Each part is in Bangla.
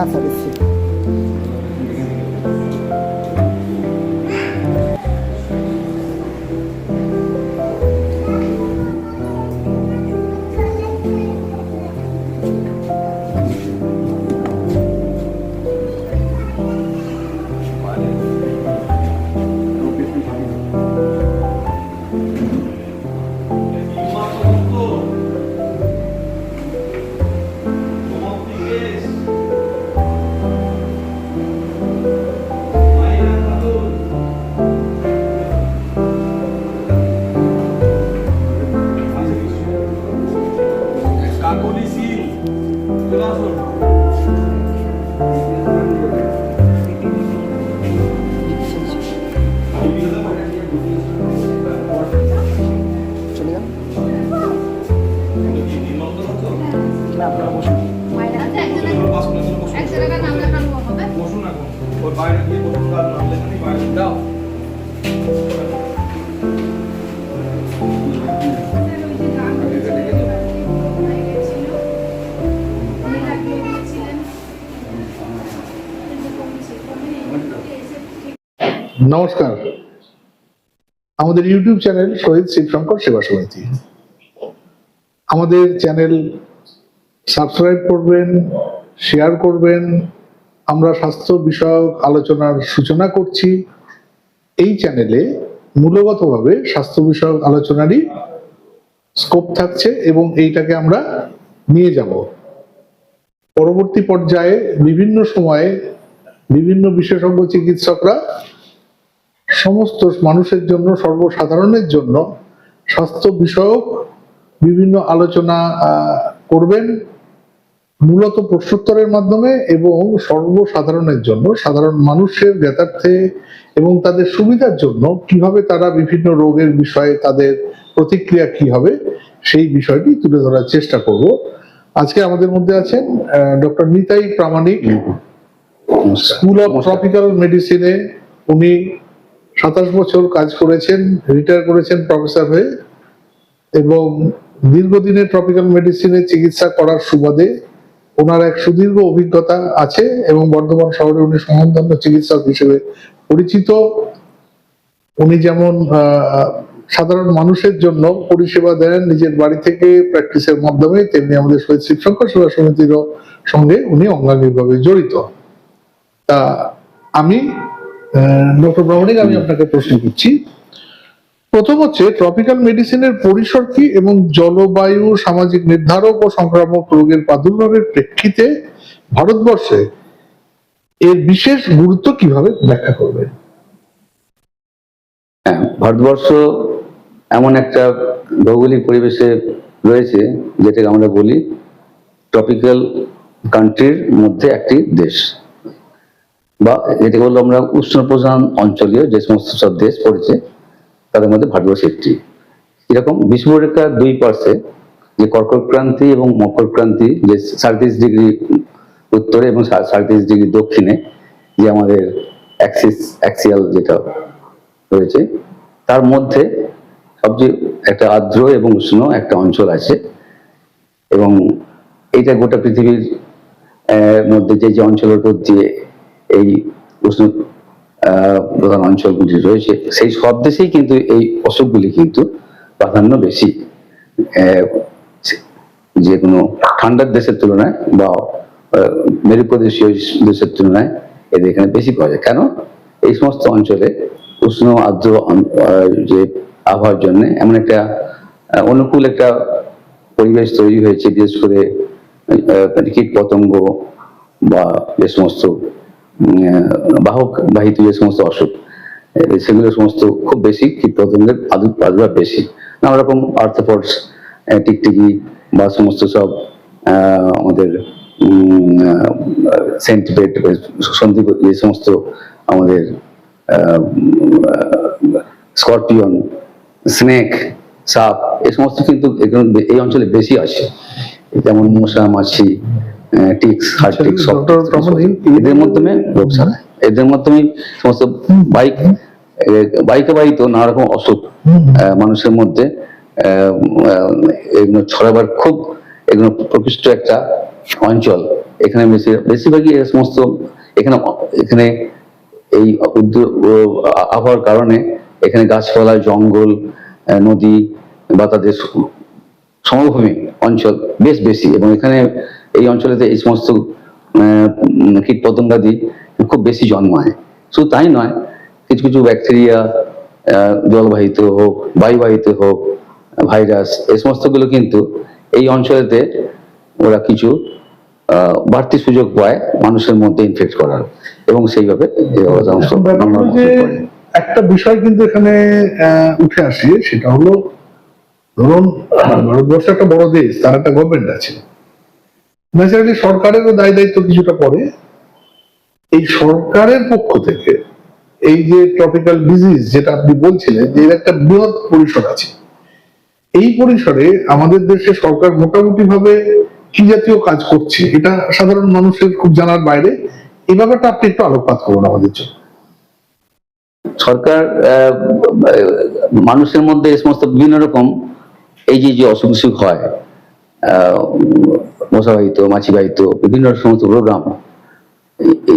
আচ্ছা দিচ্ছি। নমস্কার, আমাদের ইউটিউব চ্যানেল শহীদ শিবশঙ্কর সেবা সমিতি। আমাদের চ্যানেল সাবস্ক্রাইব করবেন, শেয়ার করবেন। আমরা স্বাস্থ্য বিষয়ক আলোচনার সূচনা করছি। এই চ্যানেলে মূলগতভাবে স্বাস্থ্য বিষয়ক আলোচনারই স্কোপ থাকছে এবং এইটাকে আমরা নিয়ে যাব। পরবর্তী পর্যায়ে বিভিন্ন সময়ে বিভিন্ন বিশেষজ্ঞ চিকিৎসকরা সমস্ত মানুষের জন্য, সর্বসাধারণের জন্য স্বাস্থ্য বিষয়ক বিভিন্ন আলোচনা করবেন, মূলত প্রশ্নোত্তরের মাধ্যমে এবং সর্বসাধারণের জন্য, সাধারণ মানুষের জ্ঞাতার্থে এবং তাদের সুবিধার জন্য কিভাবে তারা বিভিন্ন রোগের বিষয়ে তাদের প্রতিক্রিয়া কি হবে সেই বিষয়টি তুলে ধরার চেষ্টা করব। আজকে আমাদের মধ্যে আছেন doctor Nitai Pramanik. School of tropical মেডিসিনে উনি 27 বছর কাজ করেছেন, রিটায়ার করেছেন প্রফেসর হয়ে, এবং দীর্ঘদিনের ট্রপিক্যাল মেডিসিনে চিকিৎসা করার সুবাদে ওনার এক সুদীর্ঘ অভিজ্ঞতা আছে এবং বর্ধমান শহরে উনি স্বনামধন্য চিকিৎসক হিসেবে পরিচিত। উনি যেমন সাধারণ মানুষের জন্য পরিষেবা দেন নিজের বাড়ি থেকে প্র্যাকটিসের মাধ্যমে, তেমনি আমাদের শহীদ শিবশঙ্কর সেবা সমিতির সঙ্গে উনি অঙ্গাঙ্গিকভাবে জড়িত। তা আমি ডক্টর প্রামাণিক, আমি আপনাকে প্রশ্ন করছি। প্রথম হচ্ছে, ট্রপিক্যাল মেডিসিনের পরিসর কি এবং জলবায়ু, সামাজিক নির্ধারক ও সংক্রামক রোগের প্রাদুর্ভাবের প্রেক্ষিতে ভারতবর্ষে এর বিশেষ গুরুত্ব কিভাবে ব্যাখ্যা করবেন? হ্যাঁ, ভারতবর্ষ এমন একটা ভৌগোলিক পরিবেশে রয়েছে যেটাকে আমরা বলি ট্রপিক্যাল কান্ট্রির মধ্যে একটি দেশ, বা যেটাকে বললো আমরা উষ্ণপ্রধান অঞ্চলীয় যে সমস্ত সব দেশ পড়েছে তাদের মধ্যে ভারতবর্ষ একটি। এরকম বিষুবরেখার দুই পার্শ্বে যে কর্কট ক্রান্তি এবং মকর ক্রান্তি, যে 37° উত্তরে এবং 37° দক্ষিণে যে আমাদের অ্যাক্সিয়াল যেটা রয়েছে, তার মধ্যে সবচেয়ে একটা আর্দ্র এবং উষ্ণ একটা অঞ্চল আছে। এবং এইটা গোটা পৃথিবীর মধ্যে যে অঞ্চলের উপর দিয়ে এই উষ্ণ প্রধান অঞ্চলগুলি রয়েছে, সেই সব দেশেই কিন্তু এই অসুখগুলি কিন্তু প্রাধান্য বেশি। যে কোনো ঠান্ডার দেশের তুলনায় বা মেরুপ্রদেশীয় দেশের তুলনায় এদের এখানে বেশি পাওয়া যায়। কেন? এই সমস্ত অঞ্চলে উষ্ণ আর্দ্র যে আবহাওয়ার জন্য এমন একটা অনুকূল একটা পরিবেশ তৈরি হয়েছে, বিশেষ করে কীট পতঙ্গ বা যে সমস্ত বাহক বাহিত যে সমস্ত অসুখ, সেগুলো সমস্ত খুব বেশি, কীট পতঙ্গের প্রাদুর্ভাব বেশি। নানা রকম আর্থ্রোপডস, টিকটিকি বা সমস্ত সব আমাদের সেন্টিপেড, সন্ধি, যে সমস্ত আমাদের স্করপিয়ন, স্নেক, সাপ, এই সমস্ত কিন্তু এই অঞ্চলে বেশি আসে। যেমন মশা, মাছি, টিক্স, হার্ট টিক্স, এদের মাধ্যমে রোগ ছড়ায়। এদের মাধ্যমে সমস্ত বাইকে বাহিত নানা রকম অসুখ মানুষের মধ্যে এগুলো ছড়াবার খুব এগুলো প্রকৃষ্ট একটা অঞ্চল এখানে বেশিরভাগই এই সমস্ত এখানে এখানে এই আবহাওয়ার কারণে এখানে গাছপালা, জঙ্গল, নদী বা তাদের সমভূমি অঞ্চল বেশ বেশি, এবং এখানে এই অঞ্চলেতে এই সমস্ত কীট পতঙ্গাদি খুব বেশি জন্মায়। শুধু তাই নয়, কিছু কিছু ব্যাকটেরিয়া, জলবাহিত হোক, বায়ুবাহিত হোক, ভাইরাস, এই সমস্তগুলো কিন্তু এই অঞ্চলেতে ওরা কিছু বাড়তি সুযোগ পায় মানুষের মধ্যে ইনফেক্ট করার, এবং সেইভাবে এখন ব্যাপার হলো যে একটা বিষয় কিন্তু এখানে উঠে আসে, সেটা হলো ধরুন ভারতবর্ষ একটা বড় দেশ, তার একটা গভর্নমেন্ট আছে, ন্যাচারালি সরকারেরও দায় দায়িত্ব কিছুটা পড়ে। এই সরকারের পক্ষ থেকে এই যে ট্রপিক্যাল ডিজিজ যেটা আপনি বলছিলেন, যে এর একটা বৃহৎ পরিসর আছে, এই পরিসরে আমাদের দেশে সরকার মোটামুটি ভাবে কি জাতীয় কাজ করছে, এটা সাধারণ মানুষের খুব জানার বাইরে। এই ব্যাপারটা আপনি একটু আলোকপাত করুন আমাদের জন্য। সরকার মানুষের মধ্যে এই সমস্ত বিভিন্ন রকম এই যে অসুখ বিসুখ হয়, মশাবাহিত, মাছিবাহিত বিভিন্ন সমস্ত প্রোগ্রাম,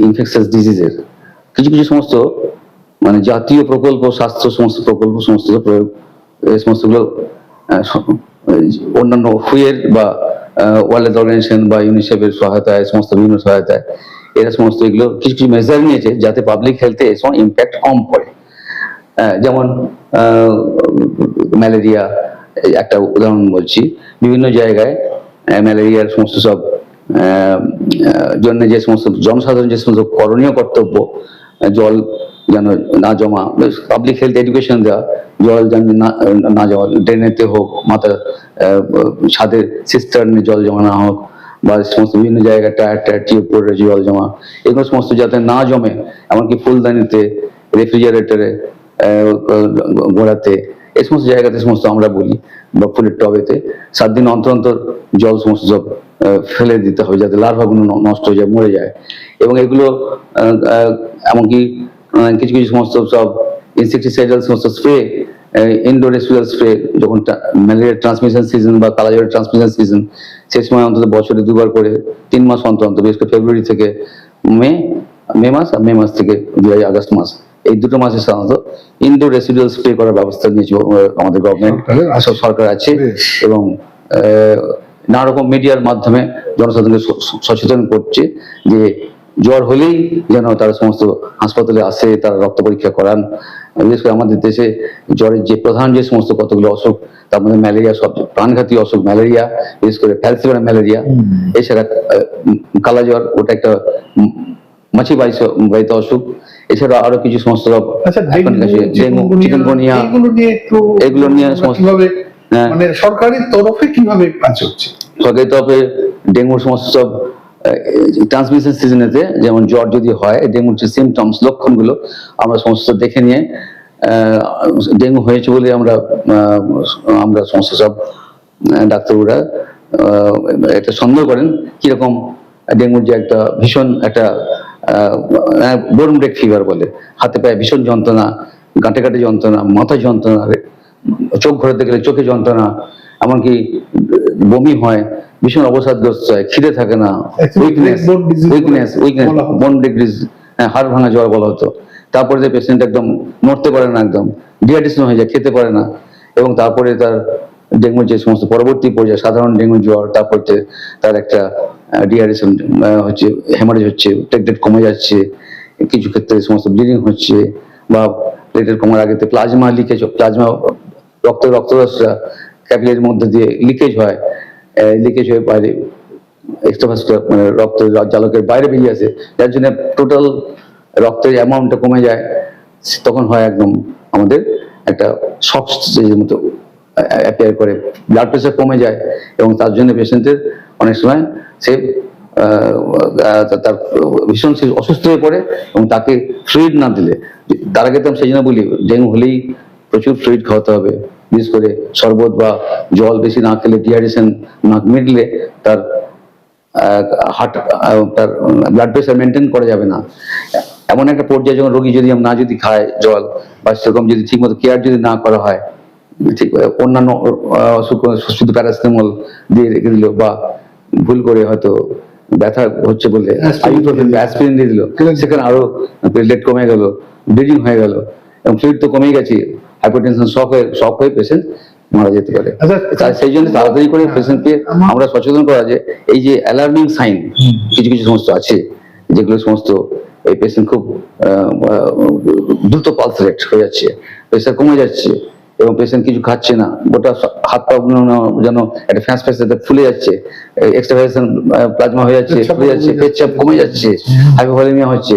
ইনফেকশাস ডিজিজের কিছু কিছু সমস্ত মানে জাতীয় প্রকল্প, স্বাস্থ্য সমস্ত প্রকল্প, সমস্ত প্রয়োগ, এই সমস্তগুলো অন্যান্য হুয়ের বা ওয়ার্ল্ড হেলথ অর্গানাইজেশন বা ইউনিসেফের সহায়তায়, সমস্ত বিভিন্ন সহায়তায় এরা সমস্ত এগুলো কিছু কিছু মেজার নিয়েছে যাতে পাবলিক হেলথে এর সময় ইম্প্যাক্ট কম পড়ে। যেমন ম্যালেরিয়া একটা উদাহরণ বলছি, বিভিন্ন জায়গায় ম্যালেরিয়ার সমস্ত সব জন্য যে সমস্ত জনসাধারণ যে সমস্ত করণীয় কর্তব্য, জল যেন না জমা, পাবলিক হেলথ এডুকেশন দেওয়া, জল যেন না জমা, ড্রেনেতে হোক, মাথার ছাদের সিস্টার্নে জল জমা না হোক, বা সমস্ত বিভিন্ন জায়গায় টায়ার টায়ার টিউব পড়ে রয়েছে জল জমা, এগুলো সমস্ত যাতে না জমে, এমনকি ফুলদানিতে, রেফ্রিজারেটরে, গোড়াতে, এই সমস্ত জায়গাতে সমস্ত আমরা বলি, বা ফুলের টবেতে 7 দিন অন্তর অন্তর জল সমস্ত সব ফেলে দিতে হবে যাতে লার্ভাগুলো নষ্ট হয়ে যায়, মরে যায়। এবং এগুলো এমনকি কিছু কিছু সমস্ত সব ইনসেকটিসাইডাল সমস্ত স্প্রে, ইনডোর রেসপিরেটরি স্প্রে, যখন ম্যালেরিয়ার ট্রান্সমিশন সিজন বা কালাজ্বরের ট্রান্সমিশন সিজন, সেই সময় অন্তত বছরে 2 বার করে 3 মাস অন্তর অন্তর, বিশেষ করে ফেব্রুয়ারি থেকে মে মাস, আর মে মাস থেকে জুলাই আগস্ট মাস, এই 2টো মাসে সাধারণত ইনডোর রেসিডুয়াল স্প্রে করার ব্যবস্থা নিয়েছে আমাদের গভর্নমেন্ট, সরকার আছে, এবং নানা রকম মিডিয়ার মাধ্যমে জনসাধারণকে সচেতন করছে যে জ্বর হলেই যেন তারা সমস্ত হাসপাতালে আসে, তারা রক্ত পরীক্ষা করান। বিশেষ করে আমাদের দেশে জ্বরের যে প্রধান যে সমস্ত কতগুলো অসুখ, তার মধ্যে ম্যালেরিয়া সব প্রাণঘাতী অসুখ, ম্যালেরিয়া, বিশেষ করে ফ্যালসিভার ম্যালেরিয়া, এছাড়া কালাজ্বর, ওটা একটা মাছি বাহিত অসুখ, এছাড়া আরো কিছু সমস্ত ডেঙ্গু, চিকেনগুনিয়া, এগুলো নিয়ে মানে সরকারের তরফে কিভাবে কাজ হচ্ছে? সরকারি তরফে ডেঙ্গুর সমস্ত সব ট্রান্সমিশন সিজনেতে, যেমন জ্বর যদি হয়, ডেঙ্গুর যে সিমটমস, লক্ষণগুলো আমরা সমস্ত দেখে নিয়ে, ডেঙ্গু হয়েছে বলে আমরা সমস্ত সব ডাক্তাররা একটা সন্দেহ করেন কিরকম ডেঙ্গুর যে একটা ভীষণ একটা বোন ব্রেক ফিভার বলে, হাতে পায়ে ভীষণ যন্ত্রণা, গাঁটে গাঁটে যন্ত্রণা, মাথায় যন্ত্রণা, চোখ ঘোরাতে গেলে চোখে যন্ত্রণা, এমনকি বমি হয়, ভীষণ অবসাদগ্রস্ত হয়, খিদে থাকে না, উইকনেস, বোন ব্রেক ডিজিজ, হাড় ভাঙা জ্বর বলা হতো। তারপরে যে পেশেন্ট একদম নড়তে পারে না, একদম ডিহাইড্রেশন হয়ে যায়, খেতে পারে না, এবং তারপরে তার ডেঙ্গুর যে সমস্ত পরবর্তী পর্যায়ে সাধারণ ডেঙ্গু জ্বর, তারপরে তার একটা ডিহাইড্রেশন হচ্ছে, হেমারেজ হচ্ছে, প্লেটলেট কমে যাচ্ছে, কিছু ক্ষেত্রে সমস্ত ব্লিডিং হচ্ছে, বা প্লেটলেট কমার আগেতে প্লাজমা লিকেজ, প্লাজমা রক্তরসটা ক্যাপিলারির মধ্যে দিয়ে লিকেজ হয়, লিকেজ হয়ে বাইরে এক্সট্রাভাস্কুলার মানে রক্ত জালকের বাইরে বেরিয়ে আসে, যার জন্য টোটাল রক্তের অ্যামাউন্টটা কমে যায়। তখন হয় একদম আমাদের একটা শক স্টেজের মতো অ্যাপিয়ার করে, ব্লাড প্রেশার কমে যায়, এবং তার জন্য পেশেন্টের অনেক সময় সে তার ভীষণ সে অসুস্থ হয়ে পড়ে, এবং তাকে ফ্লুইড না দিলে, তার আগে তো আমি সেই জন্য বলি ডেঙ্গু হলেই প্রচুর ফ্লুইড খাওয়াতে হবে, বিশেষ করে শরবত বা জল বেশি না খেলে, ডিহাইড্রেশন না মিটলে তার হার্ট, তার ব্লাড প্রেশার মেনটেন করা যাবে না। এমন একটা পর্যায়ে যখন রোগী যদি না যদি খায় জল, বা সেরকম যদি ঠিকমতো কেয়ার যদি না করা হয়, ঠিক অন্যান্য শুধু প্যারাসিটামল দিয়ে রেখে দিল, বা ভুল করে হয়তো ব্যথা হচ্ছে বলে Aspirin অ্যাসপিরিন দিয়ে দিল, সেখানে আরো প্লেটলেট কমে গেল, ব্লিডিং হয়ে গেল, এবং ফ্লুইড তো কমে গেছে, হাইপারটেনশন শক হয়ে পেশেন্ট মারা যেতে পারে। সেই জন্য তাড়াতাড়ি করে পেশেন্টকে আমরা সচেতন করা যে এই যে অ্যালার্মিং সাইন কিছু কিছু সমস্ত আছে, যেগুলো সমস্ত এই পেশেন্ট খুব দ্রুত পালস রেট হয়ে যাচ্ছে, প্রেশার কমে যাচ্ছে, এবং পেশেন্ট কিছু খাচ্ছে না, গোটা হাত পা যেন একটা ফ্যাঁস ফ্যাঁসে ফুলে যাচ্ছে, এক্সট্রাভাইজেশন প্লাজমা হয়ে যাচ্ছে, ফুলে যাচ্ছে, পেটচাপ কমে যাচ্ছে, হাইপোভলিমিয়া হচ্ছে,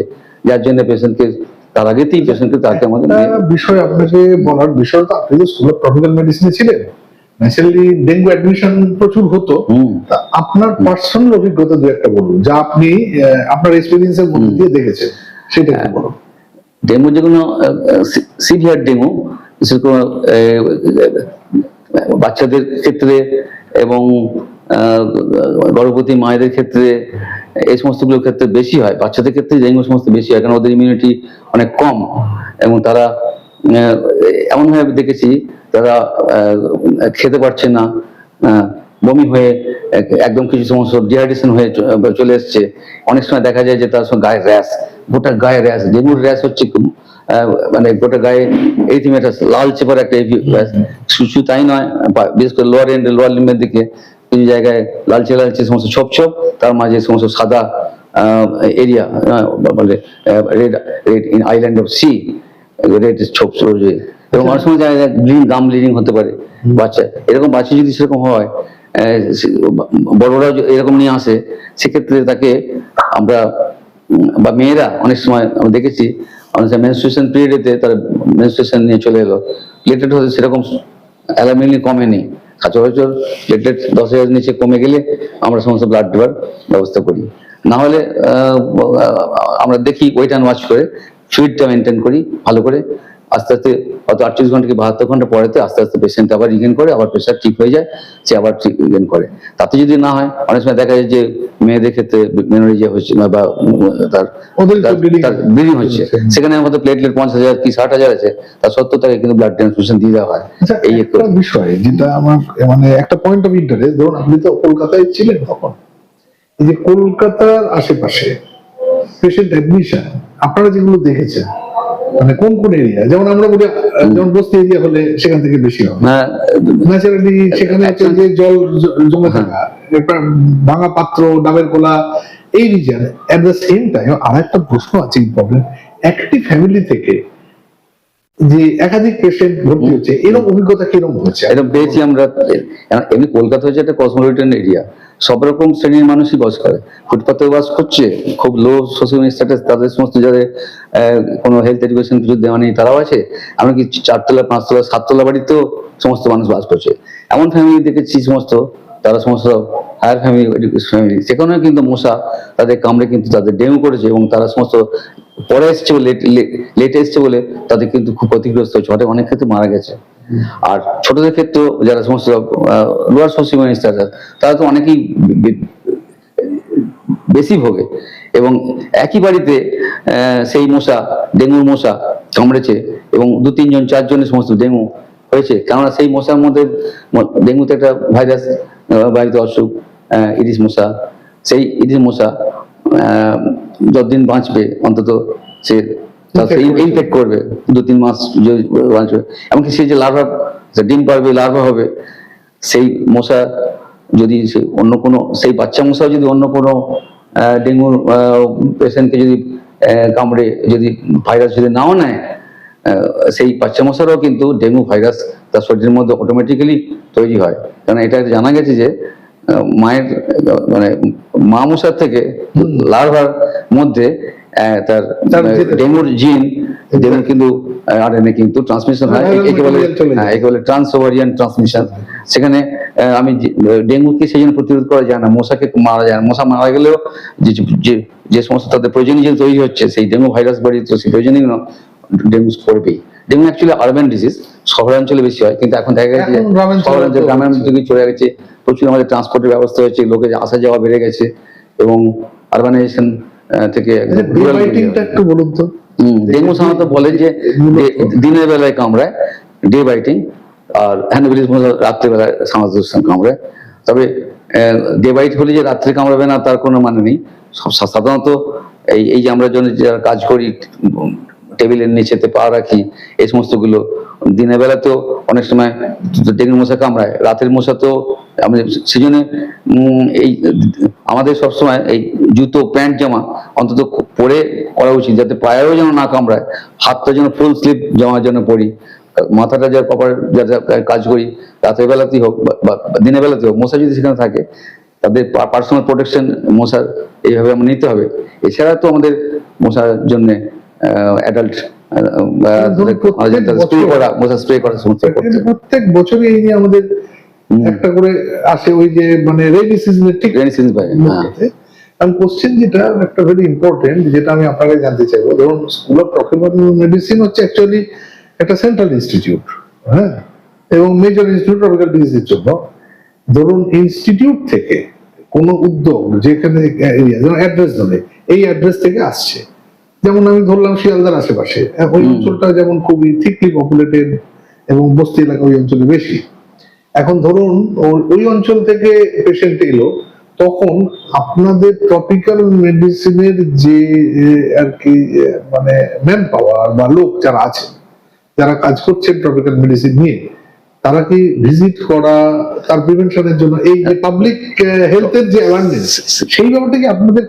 যার জন্য পেশেন্টকে তার আগেতেই পেশেন্টকে তাকে আমাদের বিষয় আপনাকে বলার বিষয়, তো আপনি তো স্কুল অফ ট্রপিক্যাল মেডিসিনে ছিলেন, ন্যাচারালি ডেঙ্গু অ্যাডমিশন প্রচুর হতো। তা আপনার পার্সোনাল অভিজ্ঞতা দু একটা বলুন, যা আপনি আপনার এক্সপেরিয়েন্সের মধ্যে দিয়ে দেখেছেন, সেটা একটু বলুন। ডেঙ্গু যেগুলো সিভিয়ার ডেঙ্গু, বিশেষ করে বাচ্চাদের ক্ষেত্রে এবং গর্ভবতী মায়েদের ক্ষেত্রে, এই সমস্তগুলোর ক্ষেত্রে বেশি হয়। বাচ্চাদের ক্ষেত্রে ডেঙ্গু সমস্ত বেশি হয়, কারণ ওদের ইমিউনিটি অনেক কম, এবং তারা এমনভাবে দেখেছি তারা খেতে পারছে না, বমি হয়ে একদম কিছু সমস্ত ডিহাইড্রেশন হয়ে চলে এসছে। অনেক সময় দেখা যায় যে তার সঙ্গে গায়ে র্যাশ, গোটা গায়ে র্যাশ, ডেঙ্গুর র্যাশ হচ্ছে মানে গোটা গায়ে এরিথিমেটাস, লালচে পরে একটা শুধু তাই নয়, বিশেষ করে লোয়ার লিম্বের দিকে কিছু জায়গায় লালচে লালচে সমস্ত ছোপ ছোপ, তার মাঝে সমস্ত সাদা এরিয়া, বলে red in island of sea, red ছোপ রয়েছে, এবং অনেক সময় জায়গায় গাম ব্লিডিং হতে পারে বাচ্চা। এরকম বাচ্চা যদি সেরকম হয়, বড়রা এরকম নিয়ে আসে, সেক্ষেত্রে তাকে আমরা, বা মেয়েরা অনেক সময় আমরা দেখেছি অনেক সময় মেনস্ট্রুয়েশন পিরিয়ডেতে তারা মেনস্ট্রুয়েশন নিয়ে চলে এলো, প্লেটলেট হতে সেরকম অ্যালার্মিংলি কমেনি, সচরাচর প্লেটলেট 10,000 নিচে কমে গেলে আমরা সমস্ত ব্লাড দেওয়ার ব্যবস্থা করি। না হলে আমরা দেখি ওয়েট অ্যান্ড ওয়াচ করে, ফ্লুইডটা মেনটেন করি ভালো করে, আস্তে আস্তে হয়তো 48 ঘন্টা কি 72 ঘন্টা পরেতে আস্তে আস্তে পেশেন্ট আবার রিগেন করে, আবার প্রেশার ঠিক হয়ে যায়, সে আবার ঠিক রিগেন করে। তাতে যদি না হয়, অনেক সময় দেখা যায় যে মেয়েদের ক্ষেত্রে মেনোরেজিয়া হচ্ছে বা তার ব্লিডিং হচ্ছে, সেখানে আমাদের প্লেটলেট 50,000 কি 60,000 আছে, তার সত্ত্বেও তাকে কিন্তু ব্লাড ট্রান্সফিউশন দিয়ে দেওয়া হয়। এই একটা বিষয় যেটা আমার মানে একটা পয়েন্ট অফ ইন্টারেস্ট, ধরুন আপনি তো কলকাতায় ছিলেন তখন, এই যে কলকাতার আশেপাশে পেশেন্ট অ্যাডমিশন আপনারা যেগুলো দেখেছেন, মানে কোন কোন এরিয়া, যেমন আমরা বলি যেমন বস্তি এরিয়া হলে সেখান থেকে বেশি হবে ন্যাচারালি, সেখানে হচ্ছে যে জল জমে থাকা, ভাঙা পাত্র, ডাবের কোলা, এই reason. At the same time আর একটা প্রশ্ন আছে, প্রবলেম একটি ফ্যামিলি থেকে যে একাধিক পেশেন্ট ভর্তি হচ্ছে, এরকম অভিজ্ঞতা কিরকম হচ্ছে? এটা পেয়েছি আমরা। এমনি কলকাতা হচ্ছে একটা কসমোপলিটন এরিয়া, সব রকম শ্রেণীর মানুষই বাস করে, ফুটপাতেও বাস করছে, খুব লো সোশিয়াল স্ট্যাটাস তাদের সমস্ত, যাদের কোনো হেলথ এডুকেশন কিছু দেওয়া নেই তারাও আছে, এমনকি 4তলা 5তলা 7তলা বাড়িতেও সমস্ত মানুষ বাস করছে। এমন ফ্যামিলি দেখেছি সমস্ত, তারা সমস্ত হায়ার ফ্যামিলি, ফ্যামিলি, সেখানেও কিন্তু মশা তাদের কামড়ে কিন্তু তাদের ডেঙ্গু করেছে, এবং তারা সমস্ত পরে এসছে বলে, লেটে এসছে বলে তাদের কিন্তু খুব ক্ষতিগ্রস্ত হচ্ছে, অনেক ক্ষেত্রে মারা গেছে। আর ছোটদের ক্ষেত্রেও যারা সমস্ত লোয়ার সোশিয়াল স্ট্যাটাস, তারা তো অনেকেই বেশি ভোগে, এবং একই বাড়িতে সেই মশা, ডেঙ্গুর মশা কামড়েছে, এবং 2-3 জন 4 জনের সমস্ত ডেঙ্গু হয়েছে, কেননা সেই মশার মধ্যে, ডেঙ্গুতে একটা ভাইরাস বাড়িতে অসুখ, ইডিস মশা, সেই ইডিস মশা যতদিন বাঁচবে অন্তত সে ইনফেক্ট করবে, 2-3 মাস বাঁচবে, এমনকি সে যে লার্ভা, ডিম পারবে, লার্ভা হবে, সেই মশা যদি অন্য কোনো, সেই বাচ্চা মশাও যদি অন্য কোনো ডেঙ্গু পেশেন্টকে যদি কামড়ে, যদি ভাইরাস যদি নাও নেয়, সেই বাচ্চা মশারও কিন্তু ডেঙ্গু ভাইরাস তার শরীরের মধ্যে অটোমেটিক্যালি তৈরি হয়। কারণ এটা জানা গেছে যে মায়ের, মানে মা মশার থেকে লার্ভার মধ্যে তার ডেঙ্গুর জিন, ডেঙ্গু কিন্তু আরএনএ কিন্তু ট্রান্সমিশন হয়, একে বলে ট্রান্স ওভারিয়ান ট্রান্সমিশন। সেখানে আমি ডেঙ্গুকে সেই জন্য প্রতিরোধ করা যায় না, মশাকে মারা যায় না, মশা মারা গেলেও যে সমস্ত তাদের প্রয়োজনীয় তৈরি হচ্ছে, সেই ডেঙ্গু ভাইরাস বাড়িতে সেই প্রয়োজনীয় ডেঙ্গু পড়বেই। ডেঙ্গু অ্যাকচুয়ালি আরবান ডিজিজ, শহরাঞ্চলে বেশি হয়, কিন্তু এখন দেখা গেছে শহরাঞ্চলে, গ্রামের দিকে চলে গেছে, প্রচুর আমাদের ট্রান্সপোর্টের ব্যবস্থা হয়েছে, লোকের আসা যাওয়া বেড়ে গেছে, এবং আরবানাইজেশন থেকে একটু বলুন তো। ডেঙ্গু সাধারণত বলে যে দিনের বেলায় কামড়ায়, ডে বাইটিং, আর হ্যান্ডবিলিস রাত্রেবেলায় সামাজিক কামড়ায়। তবে ডে বাইট হলে যে রাত্রে কামড়াবে না তার কোনো মানে নেই। সাধারণত এই যে আমরা যারা কাজ করি, টেবিলের নিচেতে পা রাখি, এই সমস্তগুলো দিনের বেলাতেও অনেক সময় ডেঙ্গু মশা কামড়ায়, রাতের মশা তো আমি সেজন্য এই আমাদের সবসময় এই জুতো প্যান্ট জামা অন্তত পরে করা উচিত, যাতে পায়েও যেন না কামড়ায়, হাতটা যেন ফুল স্লিভ জামা যেন পরি, মাথাটা যা কভার যাতে কাজ করি, রাতের বেলাতেই হোক বা দিনের বেলাতেই হোক, মশা যদি সেখানে থাকে তাদের পার্সোনাল প্রোটেকশন মশার এইভাবে আমরা নিতে হবে। এছাড়া তো আমাদের মশার জন্য অ্যাডাল্ট স্প্রে করা, মশা স্প্রে করা সমস্ত করতে হবে। প্রত্যেক বছরই এই নিয়ে আমাদের একটা করে আসে, ওই যে মানে রেইনি সিজনের ঠিক রেইনি সিজন পাই। আর কোশ্চেন যেটা একটা ভেরি ইম্পর্টেন্ট, যেটা আমি আপনাকে জানতে চাইবো, ধরুন স্কুল অফ ট্রপিক্যাল মেডিসিন হচ্ছে অ্যাকচুয়ালি একটা সেন্ট্রাল ইনস্টিটিউট, হ্যাঁ, এবং মেজর ইনস্টিটিউট ট্রপিক্যাল ডিজিজের জন্য। ধরুন ইনস্টিটিউট থেকে কোনো উদ্যোগ যেখানে এরিয়া, যেমন অ্যাড্রেস ধরে, এই অ্যাড্রেস থেকে আসছে, যেমন আমি ধরলাম শিয়ালদার আশেপাশে ওই অঞ্চলটা যেমন খুবই থিকলি পপুলেটেড এবং বস্তি এলাকা ওই অঞ্চলে বেশি। এখন ধরুন ওই অঞ্চল থেকে পেশেন্ট এলো, তখন আপনাদের ট্রপিক্যাল মেডিসিনের যে আর কি মানে ম্যান পাওয়ার বা লোক যারা আছে, যারা কাজ করছেন ট্রপিক্যাল মেডিসিন নিয়ে, তারা কি ভিজিট করা, তার প্রিভেনশনের জন্য এই যে পাবলিক হেলথের যে অ্যাওয়ারনেস, সেই ব্যাপারটা কি আপনাদের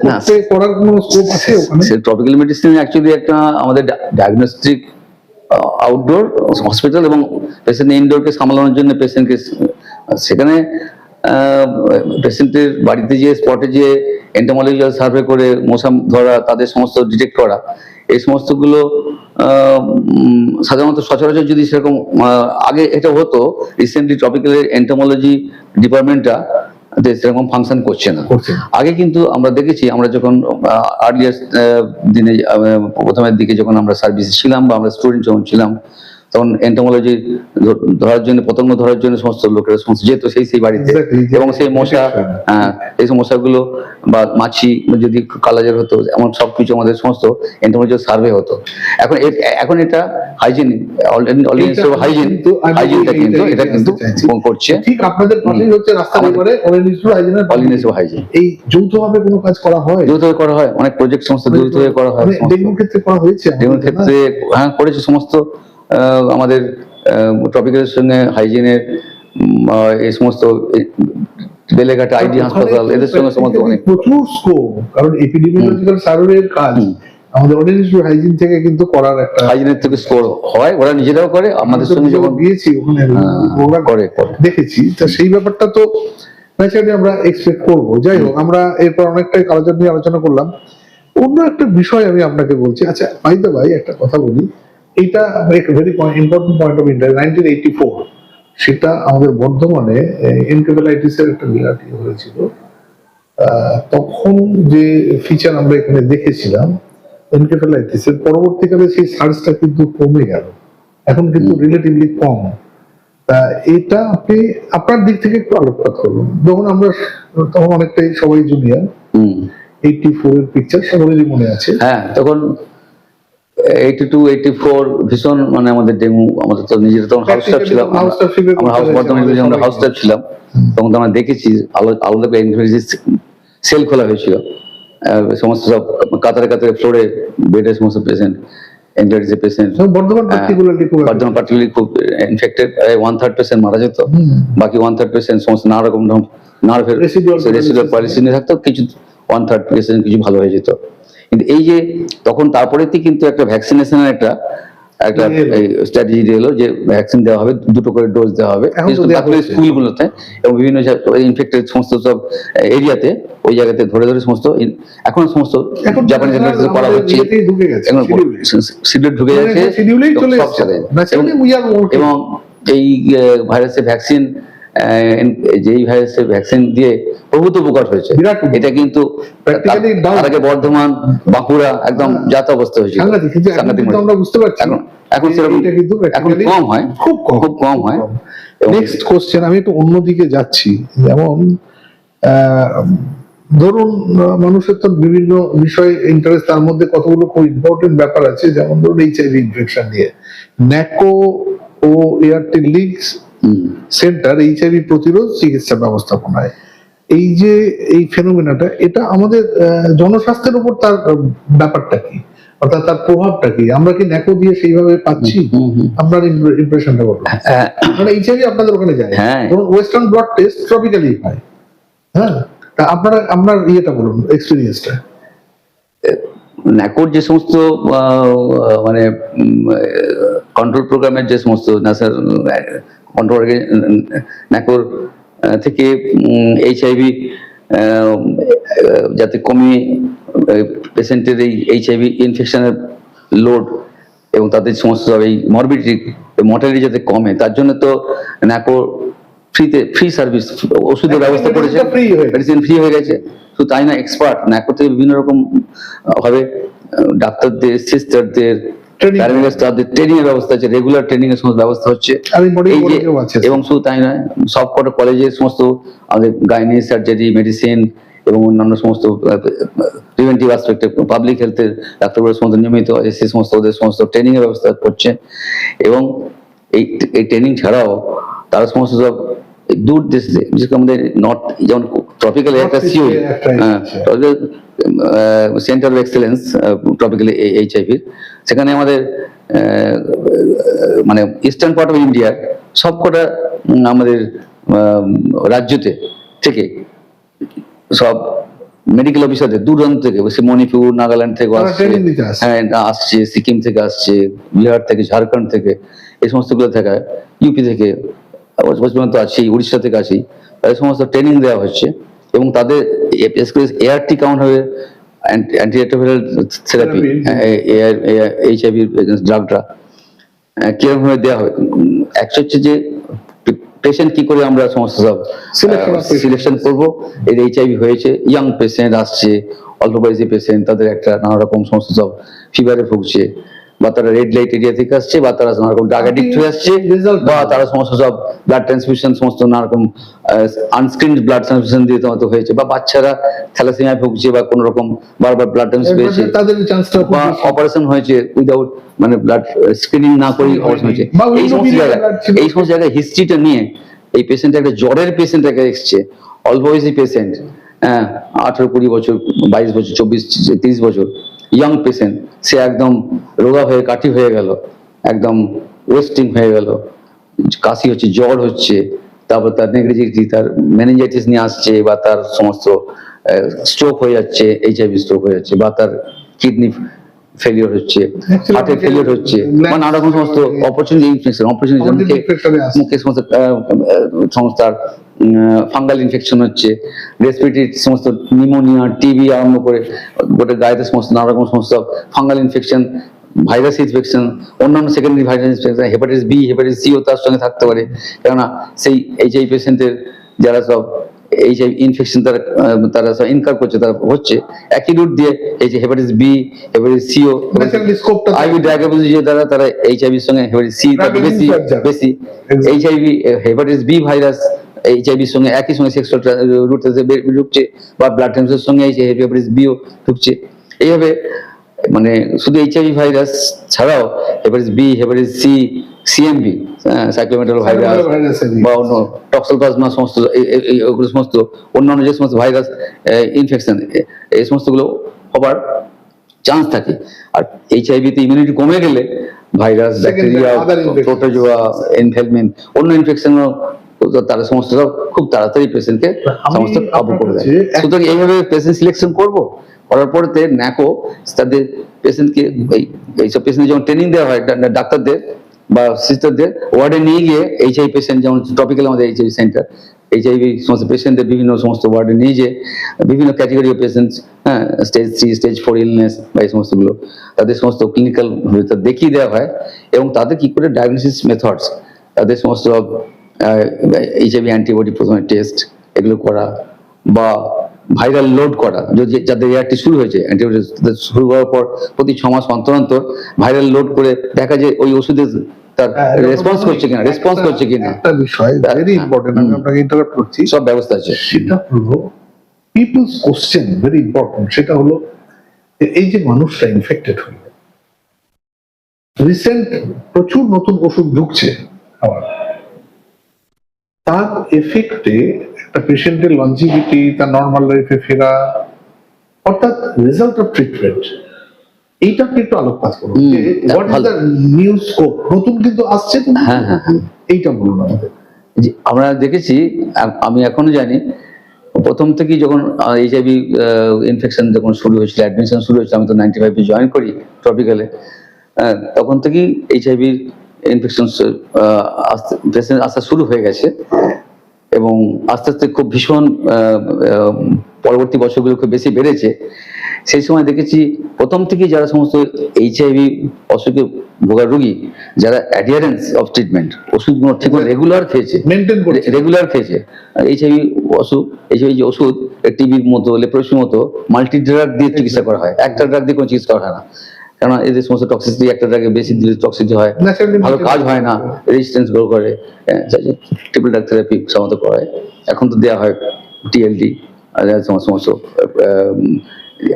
করার কোনো স্কোপ আছে ওখানে? ট্রপিক্যাল মেডিসিন অ্যাকচুয়ালি একটা আমাদের ডায়াগনস্টিক আউটডোর হসপিটাল, এবং পেশেন্ট ইনডোরকে সামলানোর জন্য পেশেন্টকে সেখানে পেশেন্টের বাড়িতে যে স্পটে যে এন্টোমোলজিক্যাল সার্ভে করে মশা ধরা, তাদের সমস্ত ডিটেক্ট করা, এই সমস্তগুলো সাধারণত সচরাচর যদি সেরকম আগে এটা হতো, রিসেন্টলি ট্রপিক্যাল এন্টোমোলজি ডিপার্টমেন্টটা সেরকম ফাংশন করছে না। আগে কিন্তু আমরা দেখেছি, আমরা যখন আর্লিয়ার দিনে প্রথমের দিকে যখন আমরা সার্ভিসে ছিলাম বা আমরা স্টুডেন্ট যখন ছিলাম, তখন এন্টোমোলজি ধরার জন্য, পতঙ্গ ধরার জন্য সমস্ত লোকেরা সমস্ত যেত সেই বাড়িতে, এবং সেই মশা, এই মশাগুলো বা মাছি যদি কালাজার হতো, এমন সবকিছু আমাদের সমস্ত এন্টোমোলজি সার্ভে হতো। এখন এটা হাইজিন, হাইজিনটা কিন্তু এটা কিন্তু করছে। ঠিক আপনাদের পাশেই হচ্ছে রাস্তার এবারে হাইজিন। এই যৌথভাবে কোনো কাজ করা হয়? যৌথভাবে করা হয়, অনেক প্রজেক্ট সমস্ত যৌথভাবে করা হয়। ডেঙ্গুর ক্ষেত্রে করা হয়েছে? ডেঙ্গুর ক্ষেত্রে হ্যাঁ করেছে সমস্ত, আমাদের ট্রপিক্যালের সঙ্গে হাইজিনের এই সমস্ত বেলেঘাট আইডি হাসপাতাল, এদের সঙ্গে সমস্ত অনেক প্রচুর স্কোপ, কারণ এপিডেমিওলজিক্যাল সার্ভের কাজ আমাদের অর্ডিনারি হাইজিন থেকে কিন্তু করার একটা, হাইজিনের থেকে স্কোর হয়, ওরা নিজেরাও করে, আমাদের সঙ্গে যখন গিয়েছি ওখানে ওরা করে দেখেছি। তো সেই ব্যাপারটা তো ন্যাচারালি আমরা এক্সপেক্ট করবো। যাই হোক, আমরা এরপর অনেকটাই কালচার নিয়ে আলোচনা করলাম। অন্য একটা বিষয় আমি আপনাকে বলছি। আচ্ছা ভাই একটা কথা বলি, এইটা very important point of interest. 1984 সেটা আমাদের বর্ধমানে এনকেফেলাইটিসের একটা বিরাট হয়েছিল। তখন যে ফিচার আমরা এখানে দেখেছিলাম এনকেফেলাইটিসের, পরবর্তীকালে সেই সার্চটা কিন্তু কমে গেল, এখন কিন্তু রিলেটিভলি কম। তা এটা আপনি আপনার দিক থেকে একটু আলোকপাত করুন। যখন আমরা তখন অনেকটাই সবাই জুনিয়র, 84 এর পিকচার সবারই মনে আছে। হ্যাঁ, তখন 82, 84 ভীষণ মানে আমাদের ডেঙ্গু, আমাদের তো নিজেরা তখন হাউস স্টাফ ছিলাম, আমরা হাউস স্টাফ ছিলাম, তখন তো আমরা দেখেছি আলাদা সেল খোলা হয়েছিল, সমস্ত সব কাতারে কাতারে ফ্লোরে বেডের সমস্ত পেশেন্ট, এনজাইটিসের পেশেন্ট, বর্ধমান পার্টিকুলারলি খুব ইনফেক্টেড, 1/3 পেশেন্ট মারা যেত, বাকি 1/3 পেশেন্ট সমস্ত নানা রকম নার্ভের রেসিডুয়াল পলিসি নিয়ে থাকতো, কিছু 1/3 পেশেন্ট কিছু ভালো হয়ে যেত। কিন্তু এই যে তখন তারপরে কিন্তু একটা ভ্যাকসিনেশনের একটা স্ট্র্যাটেজি এলো, যে ভ্যাকসিন দেওয়া হবে, 2টো করে ডোজ দেওয়া হবে স্কুলগুলোতে এবং বিভিন্ন ইনফেক্টেড সমস্ত সব এরিয়াতে, ওই জায়গাতে ধরে ধরে সমস্ত এখন সমস্ত জাপানি করা হচ্ছে, শিডিউল ঢুকে যাচ্ছে সব জায়গায়। এবং এই ভাইরাসের ভ্যাকসিন, যেই ভাইরাসের ভ্যাকসিন দিয়ে প্রভূত উপকার হয়েছে, এটা কিন্তু তার আগে বর্ধমান, বাঁকুড়া একদম যাতা অবস্থা হয়েছিল, আমরা বুঝতে পারছি। এখন সেরকম এখন কম হয়, খুব কম হয়। নেক্সট কোশ্চেন, আমি একটু অন্যদিকে যাচ্ছি। যেমন ধরুন মানুষের তো বিভিন্ন বিষয় ইন্টারেস্ট, তার মধ্যে কতগুলো খুব ইম্পর্টেন্ট ব্যাপার আছে। যেমন ধরুন এইচআইভি ইনফেকশন নিয়ে ন্যাকো ও এয়ারটেল লিংকস সেন্টার এইচআইভি প্রতিরোধ চিকিৎসা ব্যবস্থাপনায় এই যে এই ফেনোমেনাটা, এটা আমাদের জনস্বাস্থ্যের উপর তার ব্যাপারটা কি, অর্থাৎ তার প্রভাবটা কি, আমরা কি ন্যাকো দিয়ে সেইভাবে পাচ্ছি? আপনার ইমপ্রেশনটা বলুন। মানে এইচআইভি আপনাদের ওখানে যায়, হ্যাঁ। ধরুন ওয়েস্টার্ন ব্লড টেস্ট ট্রপিক্যালি হয়, হ্যাঁ, তা আপনারা আপনার ইয়েটা বলুন, এক্সপিরিয়েন্সটা। ন্যাকোর যে সমস্ত মানে কন্ট্রোল প্রোগ্রামের যে সমস্ত ন্যাশনাল কন্ট্রোল ন্যাকোর থেকে এইচআইভি যাতে কমিয়ে পেশেন্টের এই এইচআইভি ইনফেকশনের লোড এবং তাদের সমস্ত এই মরবিডিটি মর্টালিটি যাতে কমে, তার জন্য তো ন্যাকো ফ্রি সার্ভিস ওষুধের ব্যবস্থা করেছে, মেডিসিন ফ্রি হয়ে গেছে। শুধু তাই না, এক্সপার্ট ন্যাকো থেকে বিভিন্ন রকম ভাবে ডাক্তারদের, সিস্টারদের, প্যারামেডিক্যাল স্টাফদের ট্রেনিং এর ব্যবস্থা আছে, রেগুলার ট্রেনিং এর সমস্ত ব্যবস্থা হচ্ছে। এই যে, এবং শুধু তাই নয়, সব কটা কলেজের সমস্ত আমাদের গাইনি সার্জারি, মেডিসিন এবং অন্যান্য সমস্ত প্রিভেন্টিভ অ্যাসপেক্টে পাবলিক হেলথের ডাক্তারবাবুরা সমস্ত নিয়মিত সেই সমস্ত ওদের সমস্ত ট্রেনিং এর ব্যবস্থা করছে। এবং এই ট্রেনিং ছাড়াও তারা সমস্ত সব দূর দেশে, বিশেষ করে আমাদের নর্থ, যেমন ট্রপিক্যাল একটা সিওল সেন্টার অফ এক্সেলেন্স ট্রপিক্যাল এইচআইভির, সেখানে আমাদের মানে ইস্টার্ন পার্ট অফ ইন্ডিয়ার সবকটা আমাদের রাজ্যতে থেকে সব মেডিকেল অফিসারদের দূর দূরান্ত থেকে, সে মণিপুর, নাগাল্যান্ড থেকে আসছে, হ্যাঁ আসছে, সিকিম থেকে আসছে, বিহার থেকে, ঝাড়খণ্ড থেকে, এই সমস্ত গুলো থেকে, ইউপি থেকে, পশ্চিম তো আছেই, উড়িষ্যা থেকে আছেই, তাদের সমস্ত ট্রেনিং দেওয়া হচ্ছে। এবং তাদের এআরটি কাউন্ট হবে, অ্যান্টিরেট্রোভাইরাল থেরাপি, এইচআইভি ড্রাগটা কিরকম ভাবে দেওয়া হয়। একটা হচ্ছে যে পেশেন্ট কি করে আমরা সমস্ত সব সিলেকশন করবো, এর এইচআইভি হয়েছে, ইয়াং পেশেন্ট আসছে, অল্প বয়সী পেশেন্ট, তাদের একটা নানা রকম সমস্ত সব ফিভারে ভুগছে, বা তারা রেড লাইট এরিয়া থেকে আসছে, বা তারা নানা রকম ড্রাগ অ্যাডিক্ট হয়ে আসছে, বা তারা সমস্ত সব ব্লাড ট্রান্সফিউশন সমস্ত নানা রকম আনস্ক্রিন ব্লাড ট্রান্সফিউশন দিয়ে তোমাদের হয়েছে, বা বাচ্চারা থ্যালাসেমিয়া ভুগছে, বা কোনো রকম বারবার ব্লাড ট্রান্সফিউশন পেয়েছে, বা অপারেশন হয়েছে উইদাউট মানে ব্লাড স্ক্রিনিং না করেই অপারেশন হয়েছে। এই সমস্ত জায়গায় হিস্ট্রিটা নিয়ে এই পেশেন্ট একটা জ্বরের পেশেন্ট একটা এসছে, অল্প বয়সী পেশেন্ট, হ্যাঁ 18-20 বছর, 22 বছর, 24-30 বছর, ইয়াং পেশেন্ট, সে একদম রোগা হয়ে কাঠি হয়ে গেল, একদম ওয়েস্টিং হয়ে গেল, কাশি হচ্ছে, জ্বর হচ্ছে, তারপর তার নেগেটিভিটি, তার মেনিনজাইটিস নিয়ে আসছে, বা তার সমস্ত স্ট্রোক হয়ে যাচ্ছে, এইচআইভি স্ট্রোক হয়ে যাচ্ছে, বা তার কিডনি ফেলিওর হচ্ছে, হার্টের ফেলিওর হচ্ছে, বা নানা রকম সমস্ত অপরচুনিটি ইনফেকশন, মুখে সমস্ত ফাঙ্গাল ইনফেকশন হচ্ছে, রেসপিরেটরি সমস্ত নিউমোনিয়া, টিবি আরম্ভ করে গোটা গায়েতে সমস্ত নানা রকম সমস্ত ফাঙ্গাল ইনফেকশন, ভাইরাস ইনফেকশন, অন্যান্য secondary virus infection, hepatitis B, hepatitis সিও তার সঙ্গে থাকতে পারে। কেননা সেই এইচআইভি পেশেন্টের যারা সব এইচআইভি ইনফেকশন তারা সব ইনকার করছে, তারা হচ্ছে একই রুট দিয়ে, এই যে হেপাটাইটিস বি, হেপাটাইটিস সিও, আইভি ডায়াগনোসিস যে তারা এইচআইভির সঙ্গে হেপাটাইটিস সি বেশি এইচআইভি, হেপাটাইটিস বি ভাইরাস এইচআইভির সঙ্গে একই সঙ্গে সেক্সুয়াল রুট ঢুকছে, বা ব্লাড ট্রান্সফিউশনের সঙ্গে হেপাটাইটিস বিও ঢুকছে। এইভাবে মানে শুধু এইচআইভি ভাইরাস ছাড়াও hepatitis B, hepatitis C, CMV, সাইক্লোমেটাল ভাইরাস, বা অন্য টক্সোপ্লাজমা, সমস্ত ওগুলো সমস্ত অন্যান্য যে সমস্ত ভাইরাস ইনফেকশন, এই সমস্তগুলো হবার চান্স থাকে। আর এইচআইভিতে ইমিউনিটি কমে গেলে ভাইরাস, ব্যাকটেরিয়া, প্রোটোজোয়া, এনভেলমেন্ট, অন্য ইনফেকশনও তারা সমস্ত খুব তাড়াতাড়ি পেশেন্টকে সমস্ত কাবু করে দেয়। সুতরাং এইভাবে পেশেন্ট সিলেকশন করবো, করার পরে ন্যাকো তাদের পেশেন্টকে এইসব পেশেন্ট যখন ট্রেনিং দেওয়া হয় ডাক্তারদের বা সিস্টারদের, ওয়ার্ডে নিয়ে গিয়ে এইচআইভি পেশেন্ট, যেমন টপিক্যাল আমাদের এইচআইভি সেন্টার, এইচআইভি সমস্ত পেশেন্টদের বিভিন্ন সমস্ত ওয়ার্ডে নিয়ে যে বিভিন্ন ক্যাটেগরি অফ পেশেন্ট, হ্যাঁ স্টেজ 3, স্টেজ 4 ইলনেস বা এই সমস্তগুলো তাদের সমস্ত ক্লিনিক্যাল দেখিয়ে দেওয়া হয়। এবং তাদের কি করে ডায়াগনোসিস মেথডস, তাদের সমস্ত এইচআইভি অ্যান্টিবডি প্রথমে টেস্ট এগুলো করা, বা ভাইরাল লোড করা, যদি যাদের এআরটি শুরু হয়েছে, অ্যান্টিবডি শুরু হওয়ার পর প্রতি 6 মাস অন্তর অন্তর ভাইরাল লোড করে দেখা যায় ওই ওষুধের তার রেসপন্স করছে কিনা। একটা বিষয় ভেরি ইম্পর্টেন্ট, আমি আপনাকে ইন্টারাপ্ট করছি, সব ব্যবস্থা আছে। সেটা হলো পিপলস কোশ্চেন, ভেরি ইম্পর্টেন্ট। সেটা হলো এই যে মানুষটা ইনফেক্টেড হলো, রিসেন্ট প্রচুর নতুন ওষুধ ঢুকছে, আবার তার এফেক্টে একটা পেশেন্টের লঞ্জিভিটি, তার নর্মাল লাইফে ফেরা, অর্থাৎ রেজাল্ট অফ ট্রিটমেন্ট, এইটা আপনি একটু আলোকপাত করুন। What is the new scope, নতুন কিন্তু আসছে, হ্যাঁ, হ্যাঁ, হ্যাঁ। এইটা বলুন আমাদের। যে আমরা দেখেছি, আমি এখনো জানি, প্রথম থেকেই যখন এইচআইভি ইনফেকশন যখন শুরু হয়েছিল, অ্যাডমিশন শুরু হয়েছিল, আমি তো 95-এ জয়েন করি ট্রপিক্যালে, তখন থেকেই এইচআইভি ইনফেকশন পেশেন্ট আসা শুরু হয়ে গেছে এবং আস্তে আস্তে খুব ভীষণ পরবর্তী বছরগুলো খুব বেশি বেড়েছে। সেই সময় দেখেছি প্রথম থেকেই যারা সমস্ত এইচআইভি অসুখে ভোগা রোগী, যারা অ্যাডিয়ারেন্স অফ ট্রিটমেন্ট, ওষুধগুলো ঠিক রেগুলার খেয়েছে, মেনটেন করে রেগুলার খেয়েছে। এইচআইভি অসুখ, এইচআইভি যে ওষুধ, টিবির মতো, লেপ্রোসির মতো মাল্টি ড্রাগ দিয়ে চিকিৎসা করা হয়, একটা ড্রাগ দিয়ে কোনো চিকিৎসা করা হয় না, কারণ এদের সমস্ত টক্সিসিটি, একটা ড্রাগে বেশি দিলে টক্সিসিটি হয়, ভালো কাজ হয় না, রেজিস্ট্যান্স গ্রো করে, ট্রিপল ড্রাগ থেরাপি সাধারণত করা হয়। এখন তো দেওয়া হয় টিএলডি, সমস্ত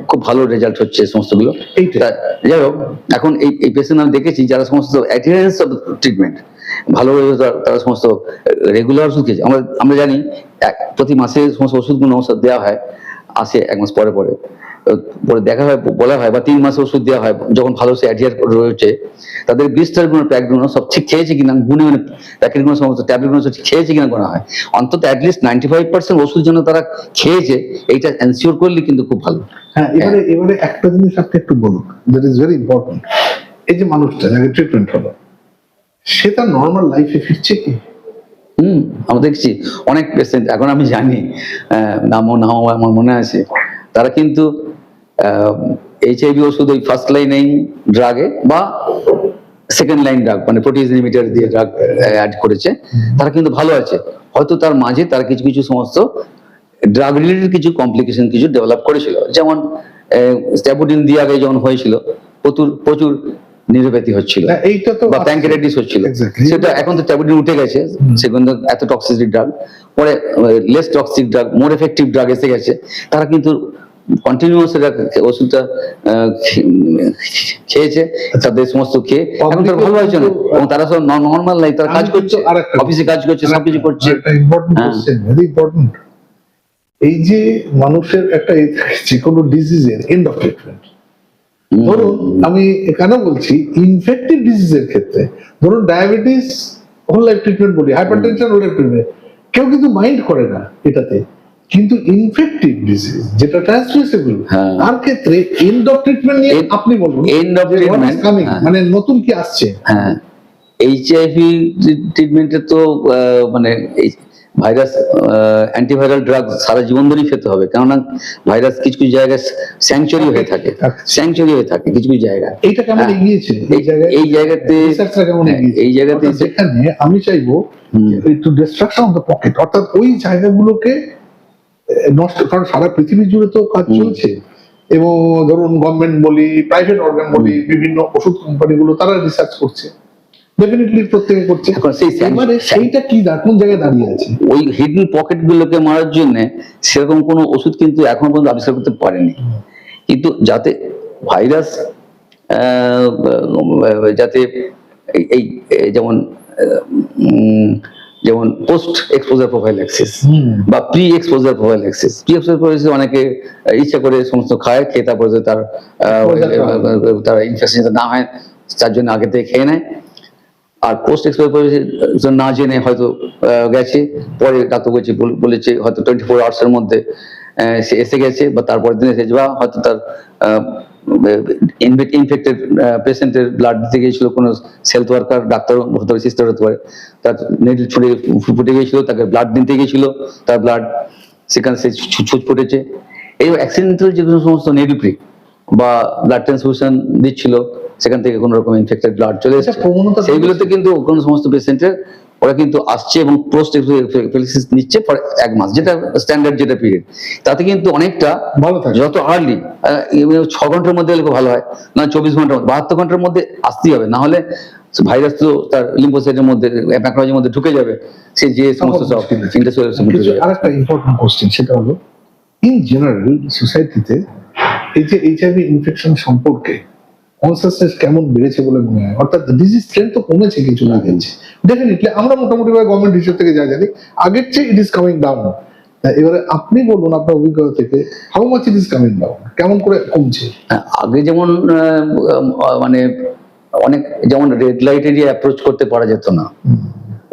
খুব ভালো রেজাল্ট হচ্ছে সমস্তগুলো। যাই হোক, এখন এই পেশেন্ট আমি দেখেছি যারা সমস্ত অ্যাডারেন্স অফ ট্রিটমেন্ট ভালো, তারা সমস্ত রেগুলার ওষুধ খেয়েছে। আমরা জানি প্রতি মাসে সমস্ত ওষুধগুলো দেওয়া হয়, আসে এক মাস পরে পরে পরে দেখা হয়, বলা হয়, বা 3 মাসে ওষুধ দেওয়া হয়, যখন ভালো সে অ্যাডিয়ার রয়েছে তাদের বিস্তারগুলো, প্যাকগুলো সব ঠিক খেয়েছে কিনা, গুনে মানে প্যাকেটগুলো সমস্ত ট্যাবলেটগুলো সব ঠিক খেয়েছে কিনা করা হয়। অন্তত অ্যাটলিস্ট 95% ওষুধ যেন তারা খেয়েছে, এইটা এনশিওর করলে কিন্তু খুব ভালো। হ্যাঁ, এবারে একটা জিনিস আপনি একটু বলুন, দ্যাট ইজ ভেরি ইম্পর্টেন্ট। এই যে মানুষটা যাকে ট্রিটমেন্ট হলো, সে তার নর্মাল লাইফে ফিরছে কি? আমরা দেখছি অনেক পেশেন্ট, এখন আমি জানি, নামও আমার মনে আছে, তারা কিন্তু এইচআইভি ওষুধ ওই ফার্স্ট লাইন ড্রাগে বা সেকেন্ড লাইন ড্রাগ, মানে প্রোটিজ ইনহিবিটর দিয়ে ড্রাগ অ্যাড করেছে, তারা কিন্তু ভালো আছে। হয়তো তার মাঝে তার কিছু কিছু সমস্ত ড্রাগ রিলেটেড কিছু কমপ্লিকেশন কিছু ডেভেলপ করেছিল, যেমন স্ট্যাবুডিন দিয়ে আগে যখন হয়েছিল প্রচুর নিউরোপ্যাথি হচ্ছিল, এইটা তো বা প্যানক্রিয়াটাইটিস হচ্ছিল, সেটা এখন তো স্ট্যাবুডিন উঠে গেছে, সেগুলো এত টক্সিসিটি ড্রাগ, পরে less toxic drug, more effective drug এসে গেছে, তারা কিন্তু কন্টিনিউয়াস ওষুধটা খেয়েছে, তাদের সমস্ত খেয়ে এখন তারা ভালো হয়েছে না, এবং তারা সব নর্মাল লাইফ, তারা কাজ করছে, অফিসে কাজ করছে, সবকিছু করছে। Very important. এই যে মানুষের একটা যে কোনো ডিজিজের এন্ড অফ ট্রিটমেন্ট, ধরুন আমি কেন বলছি ইনফেক্টিভ ডিজিজের ক্ষেত্রে, ধরুন ডায়াবেটিস হোল লাইফ ট্রিটমেন্ট বলি, হাইপারটেনশন হোল লাইফ ট্রিটমেন্ট, কেউ কিন্তু মাইন্ড করে না এটাতে। কিন্তু ইনফেক্টিভ ডিজিজ যেটা ট্রান্সমিসেবল, তার ক্ষেত্রে এন্ড অফ ট্রিটমেন্ট নিয়ে আপনি বলুন, এন্ড অফ ট্রিটমেন্ট মানে নতুন কি আসছে? হ্যাঁ, এইচআইভি ট্রিটমেন্টে তো মানে ভাইরাস অ্যান্টিভাইরাল ড্রাগ সারা জীবন ধরেই খেতে হবে, কেননা ভাইরাস কিছু কিছু জায়গায় স্যাংচুরি হয়ে থাকে, কিছু কিছু জায়গায়। এইটা কেমন এগিয়েছে এই জায়গাতে, এই জায়গাতে যেখানে আমি চাইবো একটু ডিস্ট্রাকশন অফ দ্য পকেট, অর্থাৎ ওই জায়গাগুলোকে নষ্ট, কারণ সারা পৃথিবী জুড়ে তো কাজ চলছে, এবং ধরুন গভর্নমেন্ট বলি, প্রাইভেট অর্গান বলি, বিভিন্ন ওষুধ কোম্পানিগুলো তারা রিসার্চ করছে, ডেফিনেটলি প্রত্যেকে করছে। এবারে সেইটা কি কোন জায়গায় দাঁড়িয়ে আছে? ওই হিডেন পকেট গুলোকে মারার জন্য সেরকম কোনো ওষুধ কিন্তু এখন পর্যন্ত আবিষ্কার করতে পারেনি, কিন্তু যাতে ভাইরাস যাতে এই যেমন পোস্ট এক্সপোজার প্রোফাইল্যাক্সিস বা প্রি এক্সপোজার প্রোফাইল্যাক্সিস, অনেকে ইচ্ছা করে সমস্ত খায়, খেয়ে তারপরে তার ইনফেকশন না হয় তার জন্য আগে থেকে খেয়ে নেয়, আর পোস্ট এক্সপোজার না জেনে হয়তো গেছে, পরে ডাক্তার বলেছে হয়তো 24 আওয়ার্স এর মধ্যে সে এসে গেছে, বা তারপরের দিন এসে বা হয়তো তার ইনফেক্টেড পেশেন্টের ব্লাড দিতে গিয়েছিল কোনো হেলথ ওয়ার্কার, ডাক্তার হতে পারে, সিস্টার হতে পারে, তার নেডল ফুটে গিয়েছিল, তাকে ব্লাড দিতে গিয়েছিল, তার ব্লাড সেখানে সে ছুঁচ ফুটেছে। এই অ্যাক্সিডেন্টাল যে সমস্ত নেডল বা ব্লাড ট্রান্সফিউশন দিচ্ছিল, সেখান থেকে কোনো রকম ইনফেক্টেড ব্লাড চলে এসেছে, সেইগুলোতে কিন্তু কোনো সমস্ত পেশেন্টের ওরা কিন্তু আসছে এবং পোস্ট এক্সপোজার নিচ্ছে পর 1 মাস, যেটা স্ট্যান্ডার্ড যেটা পিরিয়ড, তাতে কিন্তু অনেকটা ভালো থাকে। যত আর্লি 6 ঘন্টার মধ্যে এলে ভালো হয়, না 24 ঘন্টার মধ্যে, 72 ঘন্টার মধ্যে আসতেই হবে, না হলে ভাইরাস তো তার লিম্ফোসাইটের মধ্যে, ম্যাক্রোফেজের মধ্যে ঢুকে যাবে, সে যে সমস্ত সব আরেকটা ইম্পর্টেন্ট কোশ্চেন, সেটা হলো ইন জেনারেল সোসাইটিতে এই যে এইচআইভি ইনফেকশন সম্পর্কে কনসাসনেস কেমন বেড়েছে বলে মনে হয়? অর্থাৎ ডিজিজ স্ট্রেন্থ তো কমেছে কিছু না, ডেফিনেটলি আমরা মোটামুটি ভাবে গভর্নমেন্ট হিসেব থেকে যা জানি আগের চেয়ে ইট ইজ কামিং ডাউন, এবারে আপনি বলুন আপনার অভিজ্ঞতা থেকে, how much it is coming down, কেমন করে কমছে? হ্যাঁ, আগে যেমন মানে অনেক যেমন রেড লাইট এরিয়া অ্যাপ্রোচ করতে পারা যেত না,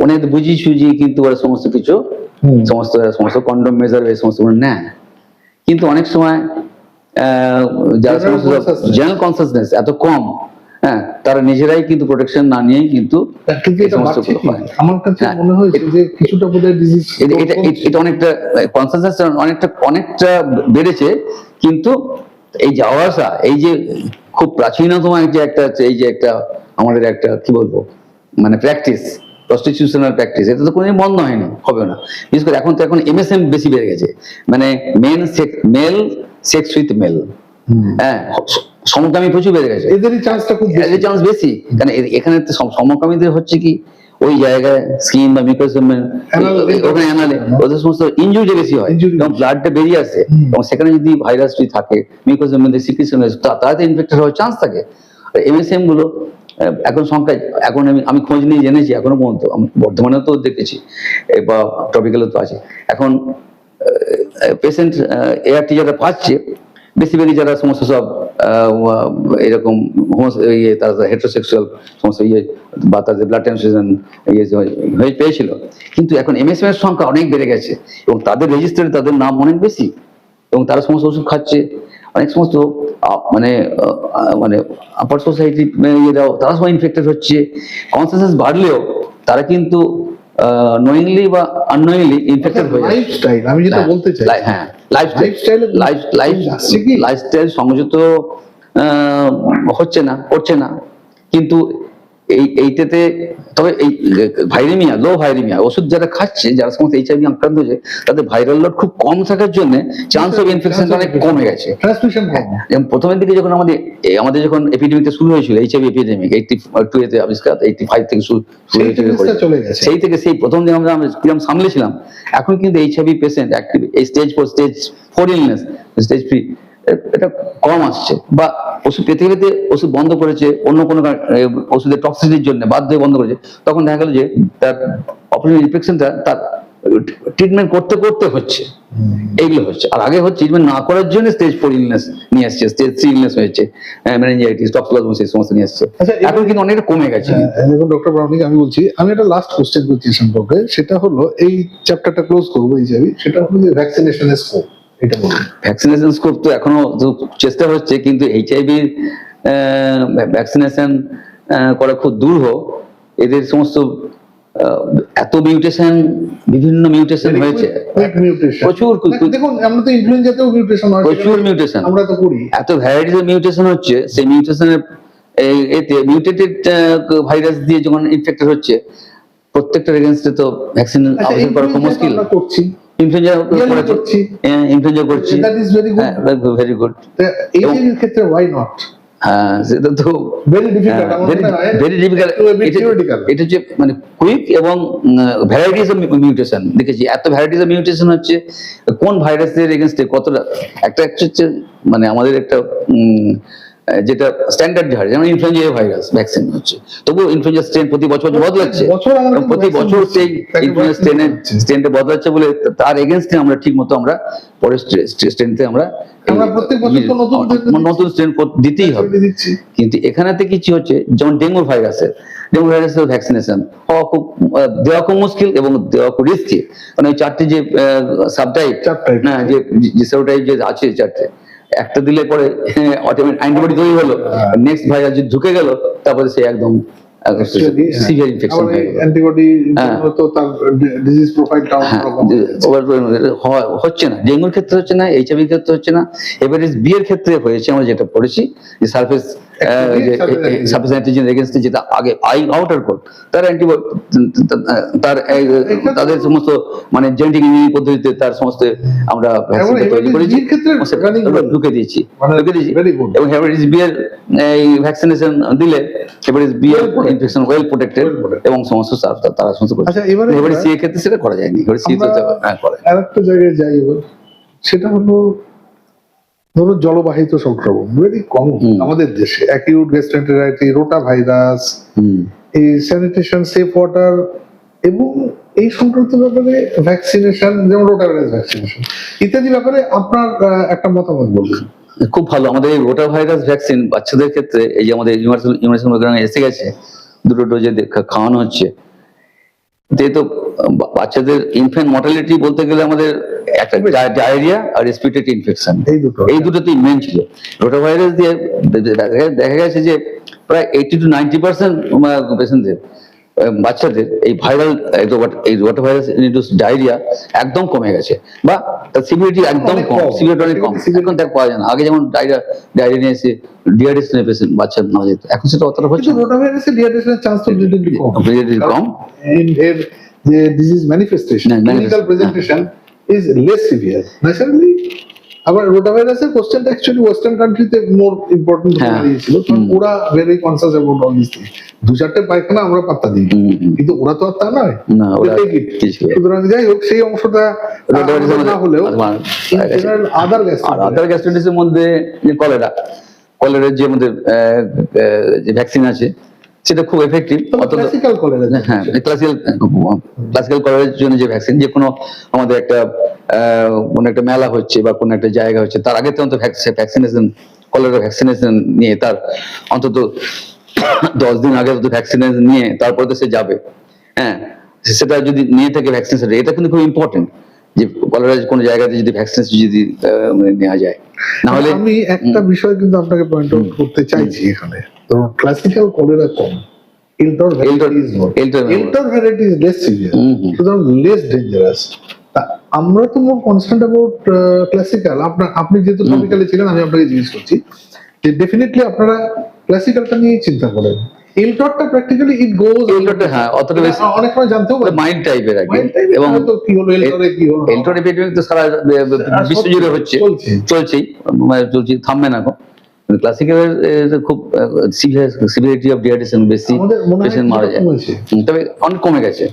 অনেক বুঝি সুঝি কিন্তু ওরা সমস্ত কিছু সমস্ত কন্ডম মেজার এই সমস্ত নেয়, কিন্তু অনেক সময় যারা General সমস্ত consciousness. জেনারেল কনসিয়াসনেস এত কম, হ্যাঁ, তারা নিজেরাই কিন্তু প্রোটেকশন না নিয়েই কিন্তু কিন্তু এই এটা সমস্ত বাড়ছে কি? হয়। আমার কাছে হ্যাঁ, মনে হয়েছে যে কিছুটা বোধহয় ডিজিজ এটা অনেকটা কনসেন্সাস অনেকটা বেড়েছে, কিন্তু এই যাওয়া আসা, এই যে খুব প্রাচীনতম যে একটা এই যে একটা আমাদের একটা কি বলবো মানে প্র্যাকটিস, প্রস্টিটিউশনাল প্র্যাকটিস, এটা তো কোনোদিন বন্ধ হয়নি, হবে না। বিশেষ করে এখন তো এমএসএম বেশি বেড়ে গেছে, মানে মেল সেক্স উইথ মেল, হ্যাঁ, সমকামী প্রচুর বেড়ে গেছে, এদেরই চান্সটা খুব বেশি। এদের চান্স বেশি, কারণ এখানে তো সমকামীদের হচ্ছে কি ওই জায়গায় স্কিন বা মিউকাসের ওদের সমস্ত ইনজুরি বেশি হয়, Injury এবং ব্লাডটা বেরিয়ে আসে, এবং সেখানে যদি ভাইরাস থাকে মিউকাসের মধ্যে সিক্রেশন, তাতে ইনফেক্টেড হওয়ার চান্স থাকে। আর এমএসএম গুলো এখন সংখ্যায়, এখন আমি খোঁজ নিয়ে জেনেছি, এখনো পর্যন্ত আমি বর্ধমানেও তো দেখেছি বা টপিক্যালও তো আছে, এখন পেশেন্ট এআরটি যারা পাচ্ছে বেশিরভাগই যারা সমস্ত সব এরকম তারা হেটারোসেক্সুয়াল সমস্ত বা তাদের ব্লাড ট্রান্সফিউশন হয়ে পেয়েছিল, কিন্তু এখন এমএসএম এর সংখ্যা অনেক বেড়ে গেছে, এবং তাদের রেজিস্টারে তাদের নাম অনেক বেশি, এবং তারা সমস্ত ওষুধ খাচ্ছে, অনেক সমস্ত মানে মানে আপার সোসাইটি ইয়েরাও তারা সবাই ইনফেক্টেড হচ্ছে, কনসিয়াসনেস বাড়লেও তারা কিন্তু নোয়িংলি বা আননোয়িংলি ইনফেক্টেড হয়ে যাচ্ছে। লাইফস্টাইল, আমি যেটা বলতে চাই, হ্যাঁ, লাইফস্টাইল আসছে কি? লাইফস্টাইল সংযত হচ্ছে না, করছে না, কিন্তু এইটাতে তবে এই ভাইরেমিয়া, লো ভাইরেমিয়া ওষুধ যারা খাচ্ছে, যারা সমস্ত এইচআইভি আক্রান্ত হয়েছে, তাদের ভাইরাল লোড খুব কম থাকার জন্য চান্স অফ ইনফেকশন অনেক কমে গেছে। ট্রান্সমিশন কম। যেমন প্রথমের দিকে যখন আমাদের যখন এপিডেমিকটা শুরু হয়েছিল, এইচআইভি এপিডেমিক 82 এতে আবিষ্কার, 85 থেকে শুরু হয়েছিল, চলে গেছে। সেই থেকে সেই প্রথম দিন আমরা কিরকম সামলেছিলাম, এখন কিন্তু এইচআইভি পেশেন্ট অ্যাক্টিভ এই স্টেজ 4 ইলনেস, স্টেজ 3 এটা কম আসছে, বা ওষুধ পেতে পেতে ওষুধ বন্ধ করেছে, অন্য কোনো ওষুধের টক্সিসিটির জন্য বাধ্য হয়ে বন্ধ করেছে, তখন দেখা গেল যে তার অপারেশন ইনফেকশনটা তার ট্রিটমেন্ট করতে করতে হচ্ছে, এইগুলো হচ্ছে। আর আগে হচ্ছে ট্রিটমেন্ট না করার জন্য স্টেজ 4 ইলনেস নিয়ে আসছে, স্টেজ 3 ইলনেস হয়েছে, মেনিনজাইটিস, টক্সিকোসিস এই সমস্ত নিয়ে আসছে, এখন কিন্তু অনেকটা কমে গেছে। দেখুন ডক্টর ব্রাউনিং, আমি বলছি, আমি একটা লাস্ট কোশ্চেন করছি সম্পর্কে, সেটা হলো এই চ্যাপ্টারটা ক্লোজ করবো এইচআইভি, সেটা হলো যে ভ্যাকসিনেশনের স্কোপ, এটা বলুন। ভ্যাকসিনেশন স্কোপ তো এখনো চেষ্টা হচ্ছে, কিন্তু এইচআইভি ভ্যাকসিনেশন করা খুব দুরূহ। এদের সমস্ত এত মিউটেশন, বিভিন্ন মিউটেশন হয়েছে, প্রচুর দেখুন আমরা তো ইনফ্লুয়েঞ্জাতেও মিউটেশন হয়, প্রচুর মিউটেশন, আমরা তো করি, এত ভ্যারাইটিস মিউটেশন হচ্ছে, সেই মিউটেশনের এতে মিউটেটেড ভাইরাস দিয়ে যখন ইনফেক্টেড হচ্ছে, প্রত্যেকটার এগেইনস্টে তো ভ্যাকসিন আবিষ্কার করা খুব মুশকিল। আমরা করছি, ইনফ্লুয়েঞ্জা করছি, ইনফ্লুয়েঞ্জা করছি, that is very good, very good. এইচআইভির ক্ষেত্রে ওয়াই নট? সেটা তো ভেরি ডিফিকাল্ট, ভেরি ডিফিকাল্ট। এটা হচ্ছে মানে কুইক এবং ভ্যারাইটিস অফ মিউটেশন দেখেছি, এত ভ্যারাইটিস অফ মিউটেশন হচ্ছে, কোন ভাইরাসের এগেনস্টে কতটা, একটা হচ্ছে মানে আমাদের একটা যেটা স্ট্যান্ডার্ড হার, যেমন ইনফ্লুয়েঞ্জা ভাইরাস ভ্যাকসিন হচ্ছে, তবুও ইনফ্লুয়েঞ্জা স্ট্রেন প্রতি বছর বদলাচ্ছে, প্রতি বছর সেই ইনফ্লুয়েঞ্জা স্ট্রেনটা বদলাচ্ছে বলে তার এগেনস্টে আমরা ঠিক মতো আমরা পরের স্ট্রেনতে আমরা প্রত্যেক বছর তো নতুন স্ট্রেন দিতেই হবে। কিন্তু এখানেতে কিছু হচ্ছে, যেমন ডেঙ্গু ভাইরাসের ভ্যাকসিনেশন হওয়া খুব দেওয়া খুব মুশকিল এবং দেওয়া খুব রিস্কি, কারণ ওই 4টি যে সাবটাইপ না, যে সেরোটাইপ যে আছে 4টে, একটা দিলে পরে অটোমেটিক অ্যান্টিবডি তৈরি হলো, নেক্সট ভাইরাস যদি ঢুকে গেল, তারপরে সে একদম সিভিয়ার ইনফেকশন হয়ে গেল। অ্যান্টিবডি তো তার ডিজিজ প্রোফাইলটা হচ্ছে না, ডেঙ্গুর ক্ষেত্রে হচ্ছে না, এইচআইভির ক্ষেত্রে হচ্ছে না, হেপাটাইটিস বি এর ক্ষেত্রে হয়েছে। আমরা যেটা পড়েছি যে সারফেস অ্যান্টিজেন এগেইনস্টে যেটা আগে আউটার কোড, তার অ্যান্টিবডি তাদের সমস্ত মানে জেনেটিক ইমিউনিটি পদ্ধতিতে তার সমস্ত আমরা ভ্যাকসিন তৈরি করেছি, ঢুকে দিয়েছি, এবং হেপাটাইটিস বি এর এই ভ্যাকসিনেশন দিলে হেপাটাইটিস বি এর ইনফেকশন ওয়েল প্রোটেক্টেড এবং সমস্ত তারা সমস্ত করছে। আচ্ছা, এবারে হেপাটাইটিস সি এর ক্ষেত্রে সেটা করা যায়নি, হেপাটাইটিস সি তো করে। আরেকটা জায়গায় যাই এবার, সেটা হলো ধরো জলবাহিত সংক্রমণ ভেরি কমন আমাদের দেশে, অ্যাকিউট গ্যাস্ট্রেন্টেরাইটিস, রোটা ভাইরাস, এই স্যানিটেশন, সেফ ওয়াটার, এবং এই সংক্রান্ত ব্যাপারে ভ্যাকসিনেশন, যেমন রোটাভাইরাস ভ্যাকসিনেশন ইত্যাদি ব্যাপারে আপনার একটা মতামত বলুন। খুব ভালো। আমাদের এই রোটা ভাইরাস ভ্যাকসিন বাচ্চাদের ক্ষেত্রে এই যে আমাদের ইউনিভার্সাল প্রোগ্রাম এসে গেছে, 2টো ডোজে খাওয়ানো হচ্ছে। যেহেতু বাচ্চাদের ইনফ্যান্ট মর্টালিটি বলতে গেলে আমাদের একটা ডায়রিয়া আর রেসপিরেটরি ইনফেকশন, এই দুটোতেই মেন ছিল। রোটা ভাইরাস দিয়ে দেখা গেছে যে প্রায় 80 to 90% পেশেন্টদের, বাচ্চাদের এই ভাইরাল এই রোটা ভাইরাস ইনডিউসড ডায়রিয়া একদম কমে গেছে, বা তার সিভিরিটি একদম কম, সিভিরিটি অনেক কম। এখন তার পাওয়া যায় না। আগে যেমন ডায়রিয়া নিয়ে এসে ডিহাইড্রেশনের পেশেন্ট বাচ্চা মারা যেত, এখন সেটা অতটা হচ্ছে না। রোটাভাইরাসে ডিহাইড্রেশনের চান্স তো কম। এর যে disease manifestation, clinical presentation is less severe naturally. আবার রোটাভাইরাসের কোশ্চেনটা অ্যাকচুয়ালি ওয়েস্টার্ন কান্ট্রিতে মোর ইম্পর্টেন্ট হয়ে দাঁড়িয়েছিল, কারণ ওরা very conscious about all this things. 2-4টে পায়খানা আমরা পাত্তা দিই, কিন্তু ওরা তো আর তা নয়। না, ওরা সুতরাং যাই হোক, সেই অংশটা না হলেও আদার গ্যাস্ট্রাইটিসের মধ্যে যে কলেরার যে আমাদের যে ভ্যাকসিন আছে সেটা খুব এফেক্টিভ। ক্লাসিক্যাল কলেরা, হ্যাঁ, ক্লাসিক্যাল কলেরার জন্য যে ভ্যাকসিন, যে কোনো আমাদের কোনো একটা মেলা হচ্ছে বা কোনো একটা জায়গা হচ্ছে, তার আগে তো অন্তত ভ্যাকসিনেশন, কলেরা ভ্যাকসিনেশন নিয়ে তার অন্তত 10 দিন আগে ভ্যাকসিনেশন নিয়ে তারপরে তো সে যাবে। হ্যাঁ, সেটা যদি নিয়ে থাকে ভ্যাকসিনেশন, এটা কিন্তু খুব ইম্পর্টেন্ট যে কলেরা কোনো জায়গাতে যদি ভ্যাকসিনেশন যদি নেওয়া যায়। না হলে আমি একটা বিষয় কিন্তু আপনাকে পয়েন্ট আউট করতে চাইছি এখানে। তো ক্লাসিক্যাল কলেরা কম, El Tor variety is less severe, সুতরাং লেস ডেঞ্জারাস। আমরা তো মোর কনসার্ন অ্যাবাউট ক্লাসিক্যাল। আপনি যেহেতু টপিক্যালে ছিলেন, আমি আপনাকে জিজ্ঞেস করছি যে ডেফিনেটলি আপনারা ক্লাসিক্যালটা নিয়ে চিন্তা করেন। এলটরটা প্র্যাকটিক্যালি ইট গোজ, এলটরটা হ্যাঁ অতটা বেশি অনেক সময় জানতেও পারে মাইন্ড টাইপের আগে, এবং কি হলো এলটরে, কি হলো এলটর এপিডেমিক তো সারা বিশ্ব জুড়ে হচ্ছে, চলছেই, থামবে না। ক্লাসিক্যালের খুব সিভিয়ারিটি অফ ডিহাইড্রেশন বেশি, পেশেন্ট মারা যায়। তবে অনেক কমে গেছে,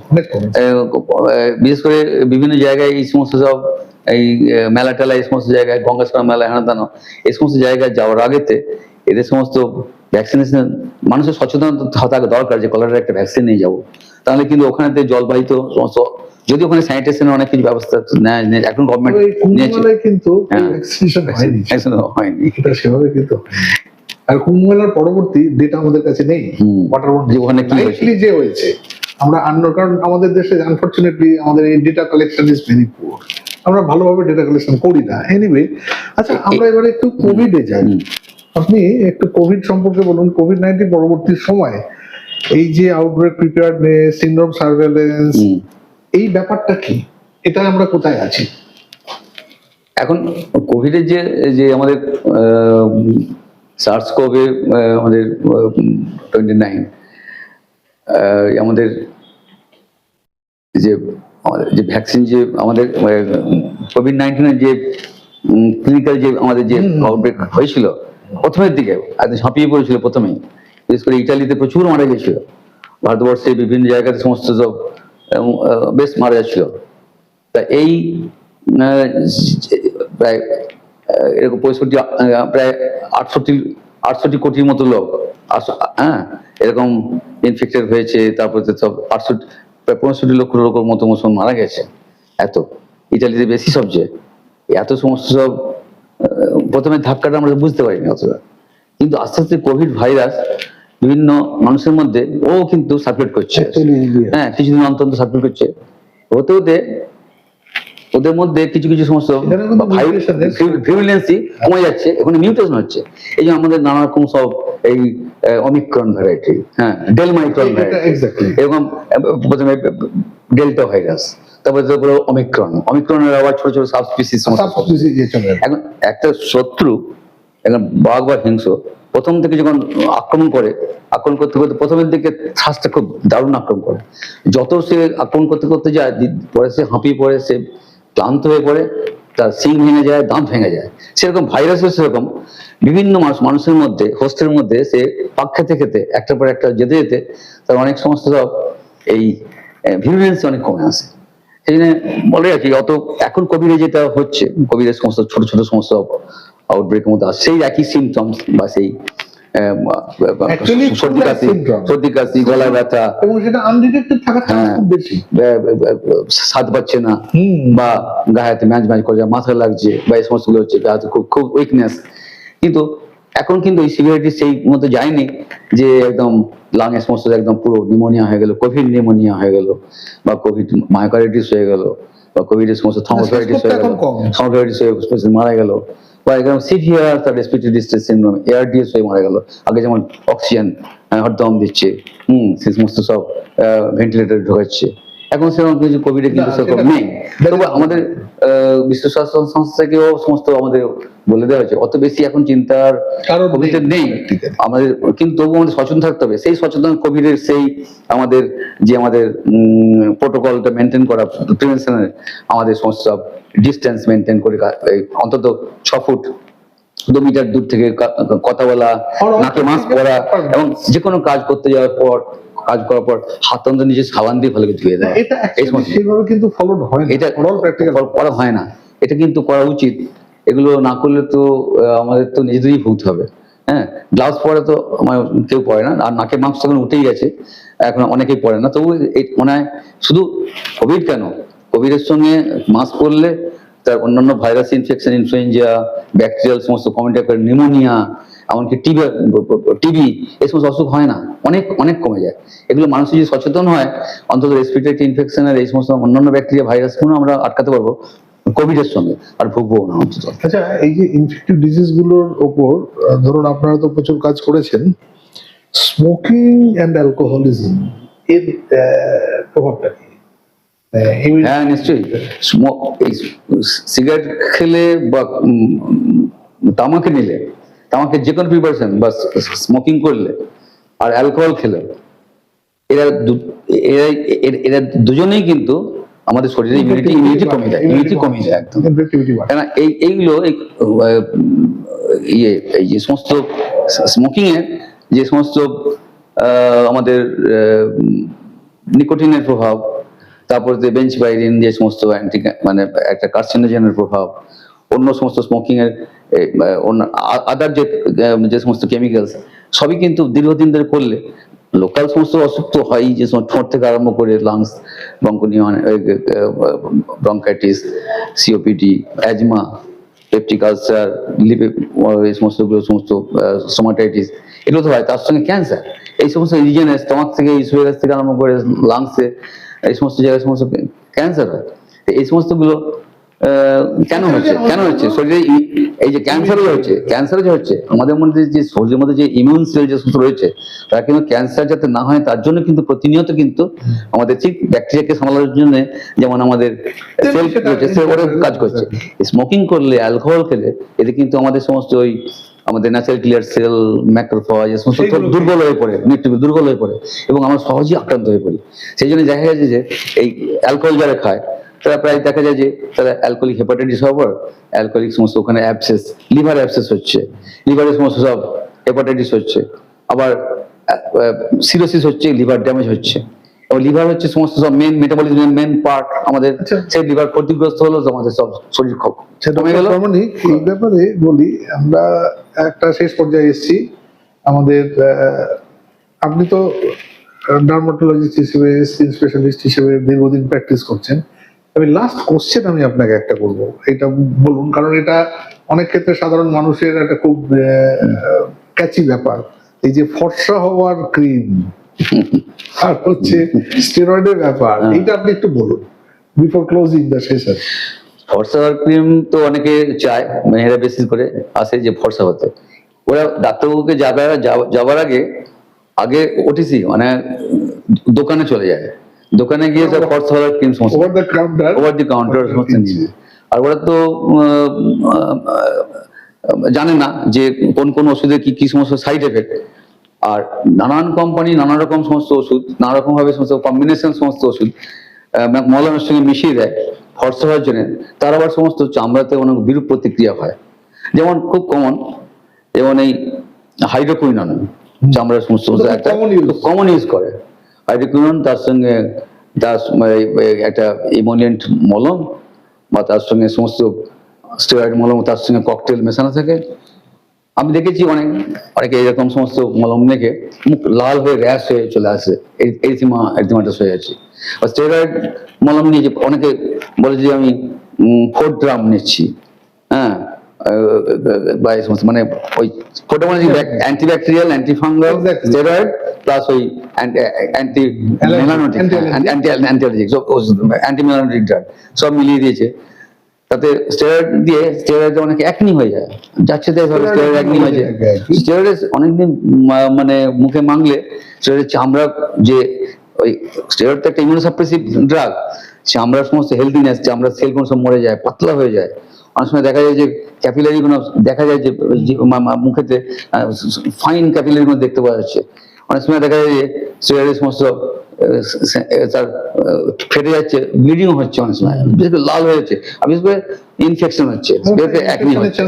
বিশেষ করে বিভিন্ন জায়গায় এই সমস্ত সব এই মেলা টেলা, এই সমস্ত জায়গায় গঙ্গাসাগর মেলা, হেনাদানো, এই সমস্ত জায়গায় যাওয়ার আগেতে এদের সমস্ত ভ্যাকসিনেশন, মানুষের সচেতনতা থাকা দরকার যে কলেরার একটা ভ্যাকসিন নিয়ে যাবো। তাহলে কিন্তু ওখানে জলবাহিত সমস্ত, যদি ওখানে স্যানিটেশনের অনেক কিছু ব্যবস্থা নেয়, এখন গভর্নমেন্ট নিয়েছে, কিন্তু হয়নি এটা সেভাবে কিন্তু। আর কুম্ভ মেলার পরবর্তী ডেটা আমাদের কাছে নেই, ওখানে কি যে হয়েছে আমরা কারণ আমাদের দেশে আনফরচুনেটলি আমাদের এই data collection is very poor, আমরা ভালোভাবে ডেটা কালেকশন করি না। এনিওয়ে, আচ্ছা আমরা এবারে একটু কোভিডে যাই। আপনি একটু কোভিড সম্পর্কে বলুন। কোভিড-19 পরবর্তী সময় এই যে আউটব্রেক প্রিপেয়ারনেস, সিনড্রোম সার্ভেলেন্স, এই ব্যাপারটা কি, এটা আমরা কোথায় আছি এখন? কোভিডের যে আমাদের সার্স কোভে আমাদের 29 আমাদের যে ভ্যাকসিন, যে আমাদের কোভিড-19 যে ক্লিনিক্যাল যে আমাদের যে আউটব্রেক হয়েছিল প্রথমের দিকে, একদম ঝাঁপিয়ে পড়েছিল প্রথমেই। বিশেষ করে ইটালিতে প্রচুর মারা গেছিল, ভারতবর্ষে বিভিন্ন জায়গাতে সমস্ত সব বেশ মারা যাচ্ছিল। তা এই প্রায় এরকম 65 প্রায় 68 কোটির মতো লোক, হ্যাঁ, এরকম ইনফেক্টেড হয়েছে। তারপরে সব 65 লক্ষ লোকের মতো মুসলমান মারা গেছে। এত ইটালিতে বেশি সবচেয়ে, এত সমস্ত সব প্রথমে ধাক্কাটা আমরা বুঝতে পারিনি অতটা, কিন্তু আস্তে আস্তে কোভিড ভাইরাস বিভিন্ন মানুষের মধ্যে ও কিন্তু সার্কুলেট করছে। হ্যাঁ, কিছুদিন অন্তত সার্কুলেট করছে, হতে হতে ওদের মধ্যে কিছু কিছু সমস্ত ভিউলেন্সি কমে যাচ্ছে, এখন মিউটেশন হচ্ছে। এই যে আমাদের নানা রকম সব এই অমিক্রন ভ্যারাইটি, হ্যাঁ, ডেলমাইক্রন ভ্যারাইটি, এরকম প্রথমে ডেল্টা ভাইরাস, তারপরে অমিক্রনের আবার ছোট ছোট সাবস্পিসিস। এখন একটা শত্রু, এখন বাঘ বা হিংস্র, প্রথম থেকে যখন আক্রমণ করতে করতে প্রথমের দিকে শ্বাসটা খুব দারুণ আক্রমণ করে। যত সে আক্রমণ করতে করতে যায়, পরে সে হাঁপিয়ে পড়ে, সে ক্লান্ত হয়ে পড়ে, তার শিং ভেঙে যায়, দাঁত ভেঙে যায়। সেরকম ভাইরাসও সেরকম বিভিন্ন মানুষের মধ্যে, হোস্টের মধ্যে সে পাক খেতে খেতে একটার পর একটা যেতে যেতে তার অনেক সমস্ত সব এই ভিউলেন্সি অনেক কমে আসে। সেই জন্য বলে আর কি, অত এখন কোভিডে যেটা হচ্ছে, কোভিডের সমস্ত ছোট ছোট সমস্ত আউটব্রেকের মধ্যে আসে, সেই একই সিমটমস বা সেই Actually, it's সর্দি like কাশি, syndrome. সর্দি কাশি, গলায় ব্যথা, এবং সেটা আনডিটেক্টেড থাকার চান্স হ্যাঁ। খুব বেশি। স্বাদ পাচ্ছে না, হুম। বা গায়ে ম্যাচ ম্যাচ করে, মাথা লাগছে, বা এই সমস্ত গুলো হচ্ছে, হয়তো খুব খুব উইকনেস। কিন্তু এখন কিন্তু ওই সিভিয়ারিটি সেই মতো যায়নি যে একদম লাঙে সমস্ত একদম পুরো নিউমোনিয়া হয়ে গেল, কোভিড নিউমোনিয়া হয়ে গেল, বা কোভিড মায়োকার্ডিটিস হয়ে গেল, বা কোভিডের সমস্ত থ্রম্বোফ্লাইটিস হয়ে গেল, এখন কম। থ্রম্বোফ্লাইটিস হয়ে মারা গেল, বা একদম সিভিয়ার তার রেসপিরেটরি ডিস্ট্রেস সিনড্রোম, এআরডিএস হয়ে মারা গেল। আগে যেমন অক্সিজেন হরদম দিচ্ছে, সে সমস্ত সব ভেন্টিলেটর ঢোকাচ্ছে, এখন সেরকম কিছু কোভিডে কিন্তু না, সেরকম সেটা- নেই। তবে আমাদের বিশ্ব স্বাস্থ্য সংস্থা থেকেও সমস্ত আমাদের বলে দেওয়া হয়েছে, অত বেশি এখন চিন্তার কারণ কোভিড নেই practically। আমাদের, কিন্তু তবুও আমাদের সচেতন থাকতে হবে। সেই সচেতন কোভিডের সেই আমাদের যে আমাদের প্রোটোকলটা মেনটেন করা, প্রিভেনশনের আমাদের সমস্ত ডিস্টেন্স মেনটেন করে এই অন্তত 6 ফুট 2 মিটার দূর থেকে কথা বলা, নাকে মাস্ক পরা, এবং যে কোনো কাজ করতে যাওয়ার পর, কাজ করার পর হাত অন্তত নিজে সাবান দিয়ে ভালো করে ধুয়ে দেয়। এটা এই actually সমস্ত সেভাবে কিন্তু ফলোড হয় না, এটা ওরাল প্র্যাকটিক্যাল। করা হয় না, এটা কিন্তু করা উচিত। এগুলো না করলে তো আমাদের তো নিজেদেরই ভুগতে হবে। হ্যাঁ, গ্লাভস পরে তো কেউ পরে না, আর নাকে মাস্ক তখন উঠেই গেছে, এখন অনেকেই পরে না। তবু এই মনে হয় শুধু কোভিড কেন, কোভিডের সঙ্গে মাস্ক পরলে তার অন্যান্য ভাইরাস ইনফেকশন, ইনফ্লুয়েঞ্জা, ব্যাকটেরিয়াল সমস্ত কমিউনিটি, নিউমোনিয়া, এমনকি টিবি, এই সমস্ত অসুখ হয় না, অনেক অনেক কমে যায়। এগুলো মানুষ যদি সচেতন হয়, অন্তত রেসপিরেটরি ইনফেকশনের এই সমস্ত অন্যান্য ব্যাকটেরিয়া, ভাইরাসগুলো আমরা আটকাতে পারবো কোভিডের সঙ্গে, আর ভুগবো না অন্তত। আচ্ছা, এই যে ইনফেকটিভ ডিজিজ গুলোর ওপর ধরুন আপনারা তো প্রচুর কাজ করেছেন, স্মোকিং অ্যান্ড অ্যালকোহলিজম এর প্রভাবটা কি? হ্যাঁ, নিশ্চয়ই। এই সিগারেট খেলে বা তামাকে নিলে, তামাকের যে কোনো প্রিপারেশন বা স্মোকিং করলে, আর অ্যালকোহল খেলে, এরা এরা এরা দুজনেই কিন্তু আমাদের শরীরে ইমিউনিটি কমে যায়, ইমিউনিটি কমে যায় একদম। ইনফেক্টিভিটি বাড়ে। কেন এইগুলো এই যে সমস্ত স্মোকিং এর যে সমস্ত আমাদের নিকোটিনের প্রভাব, তারপরে বেঞ্চবাইরিন যে সমস্ত মানে একটা কার্সিনোজেনের প্রভাব, অন্য সমস্ত স্মোকিং এর আদার যে সমস্ত কেমিক্যালস, সবই কিন্তু দীর্ঘদিন ধরে করলে লোকাল সমস্ত অসুখ তো হয়, যে ঠোঁট থেকে আরম্ভ করে lungs, bronchitis, COPD, asthma, peptic ulcer, এই সমস্ত স্টোমাটাইটিস, এগুলো তো হয়। তার সঙ্গে ক্যান্সার, এই সমস্ত রিজনে স্টমাক থেকে, ইসোফেগাস থেকে আরম্ভ করে লাংসে, এই সমস্ত জায়গায় সমস্ত ক্যান্সার হয়। এই সমস্ত গুলো কেন হচ্ছে শরীরে? এই যে ক্যান্সার যে হচ্ছে আমাদের মধ্যে, যে শরীরের মধ্যে যে ইমিউন সেল যে সমস্ত রয়েছে, তারা কিন্তু ক্যান্সার যাতে না হয় তার জন্য কিন্তু প্রতিনিয়ত কিন্তু আমাদের ঠিক ব্যাকটেরিয়াকে সামলানোর জন্য, যেমন আমাদের সেল রয়েছে, সে ওরা কাজ করছে। স্মোকিং করলে, অ্যালকোহল খেলে, এতে কিন্তু আমাদের সমস্ত ওই আমাদের ন্যাচারাল কিলার সেল, ম্যাক্রোফেজ, এই সমস্ত দুর্বল হয়ে পড়ে, দুর্বল হয়ে পড়ে, এবং আমরা সহজেই আক্রান্ত হয়ে পড়ি। সেই জন্য দেখা যাচ্ছে যে এই অ্যালকোহল যারা খায়, তারা প্রায় দেখা যায় যে তারা অ্যালকোহলিক হেপাটাইটিস হওয়ার পর অ্যালকোহলিক সমস্ত ওখানে অ্যাবসেস, লিভার অ্যাবসেস হচ্ছে, লিভারের সমস্ত সব হেপাটাইটিস হচ্ছে, আবার সিরোসিস হচ্ছে, লিভার ড্যামেজ হচ্ছে। এবং লিভার হচ্ছে সমস্ত সব মেন মেটাবলিজমের মেন পার্ট আমাদের, সেই লিভার ক্ষতিগ্রস্ত হলো, আমাদের সব শরীর কমে গেল। এই ব্যাপারে বলি, আমরা একটা শেষ পর্যায়ে এসেছি আমাদের। আপনি তো ডার্মাটোলজিস্ট হিসেবে, স্কিন স্পেশালিস্ট হিসেবে দীর্ঘদিন প্র্যাকটিস করছেন। আমি লাস্ট কোশ্চেন আমি আপনাকে একটা করব, এটা বলুন, কারণ এটা অনেক ক্ষেত্রে সাধারণ মানুষের একটা খুব ক্যাচি ব্যাপার। এই যে ফর্সা হওয়ার ক্রিম আর হচ্ছে স্টেরয়েডের ব্যাপার, এইটা আপনি একটু বলুন বিফোর ক্লোজিং দ্য সেশন। ফর্সা হওয়ার ক্রিম তো অনেকে চায়, মেয়েরা বেশি করে আসে যে ফর্সা হতে, ওরা ডাক্তারবাবুকে যাবার আগে ওটিসি মানে দোকানে চলে যায়, দোকানে গিয়ে সব ফর্সা হওয়ার ক্রিম সমস্ত ওভার দ্য কাউন্টার সমস্ত নিয়ে, আর ওরা তো জানে না যে কোন কোন ওষুধের কি কি সমস্ত সাইড এফেক্ট, আর নানান কোম্পানি নানা রকম সমস্ত ওষুধ, নানা রকম ভাবে সমস্ত কম্বিনেশন সমস্ত ওষুধ মলমের সঙ্গে মিশিয়ে দেয় ফর্সা হওয়ার জন্য। তার আবার সমস্ত চামড়াতে অনেক বিরূপ প্রতিক্রিয়া হয়। যেমন খুব কমন, যেমন এই হাইড্রোকুইনন, চামড়ার সমস্ত একটা কমন ইউজ করে হাইড্রোকুইনন, তার সঙ্গে একটা ইমোলিয়েন্ট মলম, বা তার সঙ্গে সমস্ত স্টেরয়েড মলম, তার সঙ্গে ককটেল মেশানো থাকে, আমি দেখেছি অনেকে এরকম সমস্ত মলম মেখে মুখ লাল হয়ে র্যাশ হয়ে চলে আসে, এরিথিমাটাস হয়ে যাচ্ছে। আর স্টেরয়েড মলম নিয়ে যে অনেকে বলে যে আমি 4 গ্রাম নিচ্ছি, হ্যাঁ, বা এই সমস্ত মানে ওই ফোটা মানে antibacterial, antifungal, Exactly. Steroid plus ওই অ্যান্টি মেলানোটিক, অ্যান্টি মেলানোটিক ড্রাগ সব মিলিয়ে দিয়েছে। তাতে স্টেরয়েড অনেকে একনি হয়ে যায়, যাচ্ছে তাই ধরো স্টেরয়েড একনি হয়ে যায়। স্টেরয়েড অনেকদিন মানে মুখে মাখলে স্টেরয়েড চামড়া যে ওই স্টেরয়েড তো একটা ইমিউনোসাপ্রেসিভ ড্রাগ, চামড়ার সমস্ত হেলদিনেস, চামড়ার সেলগুলো সব মরে যায়, পাতলা হয়ে যায়। অনেক সময় দেখা যায় যে ক্যাপিলারি গুলো দেখা যায় যে মুখেতে ফাইন ক্যাপিলারি গুলো দেখতে পাওয়া যাচ্ছে। অনেক সময় দেখা যায় যে স্টেরয়েডের সমস্ত তার ফেটে যাচ্ছে, ব্লিডিং হচ্ছে, অনেক সময় বিশেষ করে লাল হয়ে যাচ্ছে, আর বিশেষ করে ইনফেকশন হচ্ছে, একনি হচ্ছে,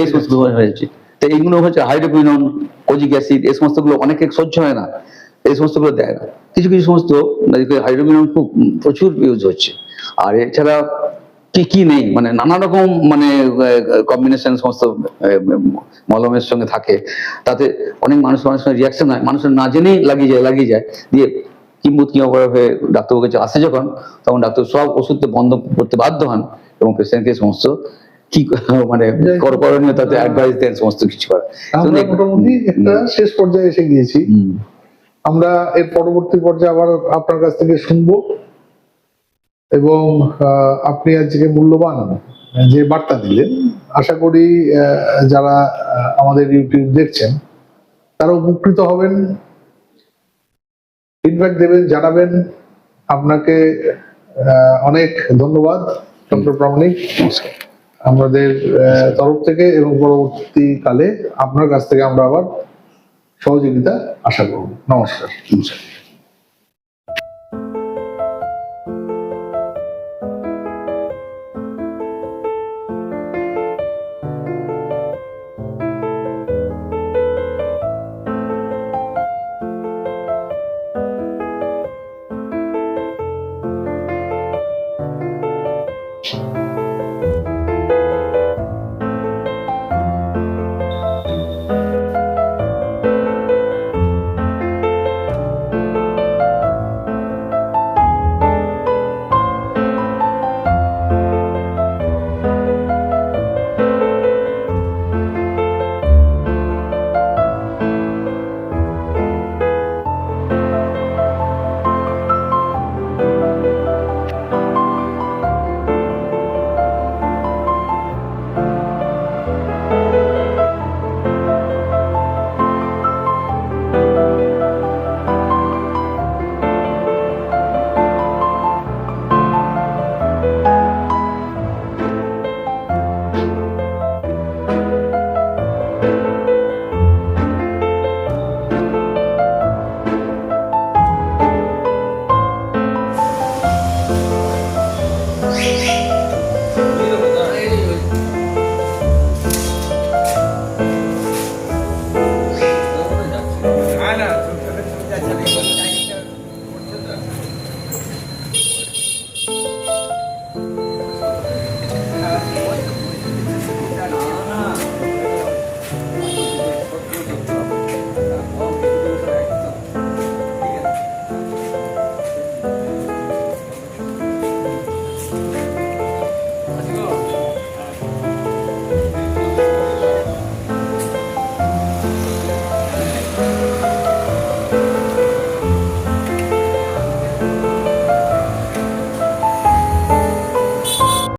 এই সমস্ত হয়েছে। তো এইগুলো হচ্ছে হাইড্রোকুইনন, কোজিক অ্যাসিড, এই সমস্ত গুলো অনেকে সহ্য হয় না, এই সমস্ত গুলো দেয় না। কিছু কিছু সমস্ত হাইড্রোকুইনন খুব প্রচুর ইউজ হচ্ছে। আর এছাড়া কি কি নেই, মানে নানা রকম মানে কম্বিনেশন সমস্ত মলমের সঙ্গে থাকে, তাতে অনেক অনেক সময় রিয়াকশন হয়, মানুষের না জেনেই লাগিয়ে যায় দিয়ে কিম্বুত কিংবা হয়ে ডাক্তারবাবুর কাছে আসে যখন, তখন ডাক্তার সব ওষুধ বন্ধ করতে বাধ্য হন এবং পেশেন্টকে সমস্ত কি মানে করণীয় তাতে অ্যাডভাইস দেন, সমস্ত কিছু করে। আমরা মোটামুটি একটা শেষ পর্যায়ে এসে গিয়েছি। আমরা এর পরবর্তী পর্যায়ে আবার আপনার কাছ থেকে শুনবো, এবং আপনি আজকে মূল্যবান যে বার্তা দিলেন, আশা করি যারা আমাদের ইউটিউব দেখছেন তারা উপকৃত হবেন, ফিডব্যাক দেবেন, জানাবেন। আপনাকে অনেক ধন্যবাদ ডক্টর প্রামাণিক, আমাদের তরফ থেকে, এবং পরবর্তীকালে আপনার কাছ থেকে আমরা আবার সহযোগিতা আশা করব। নমস্কার।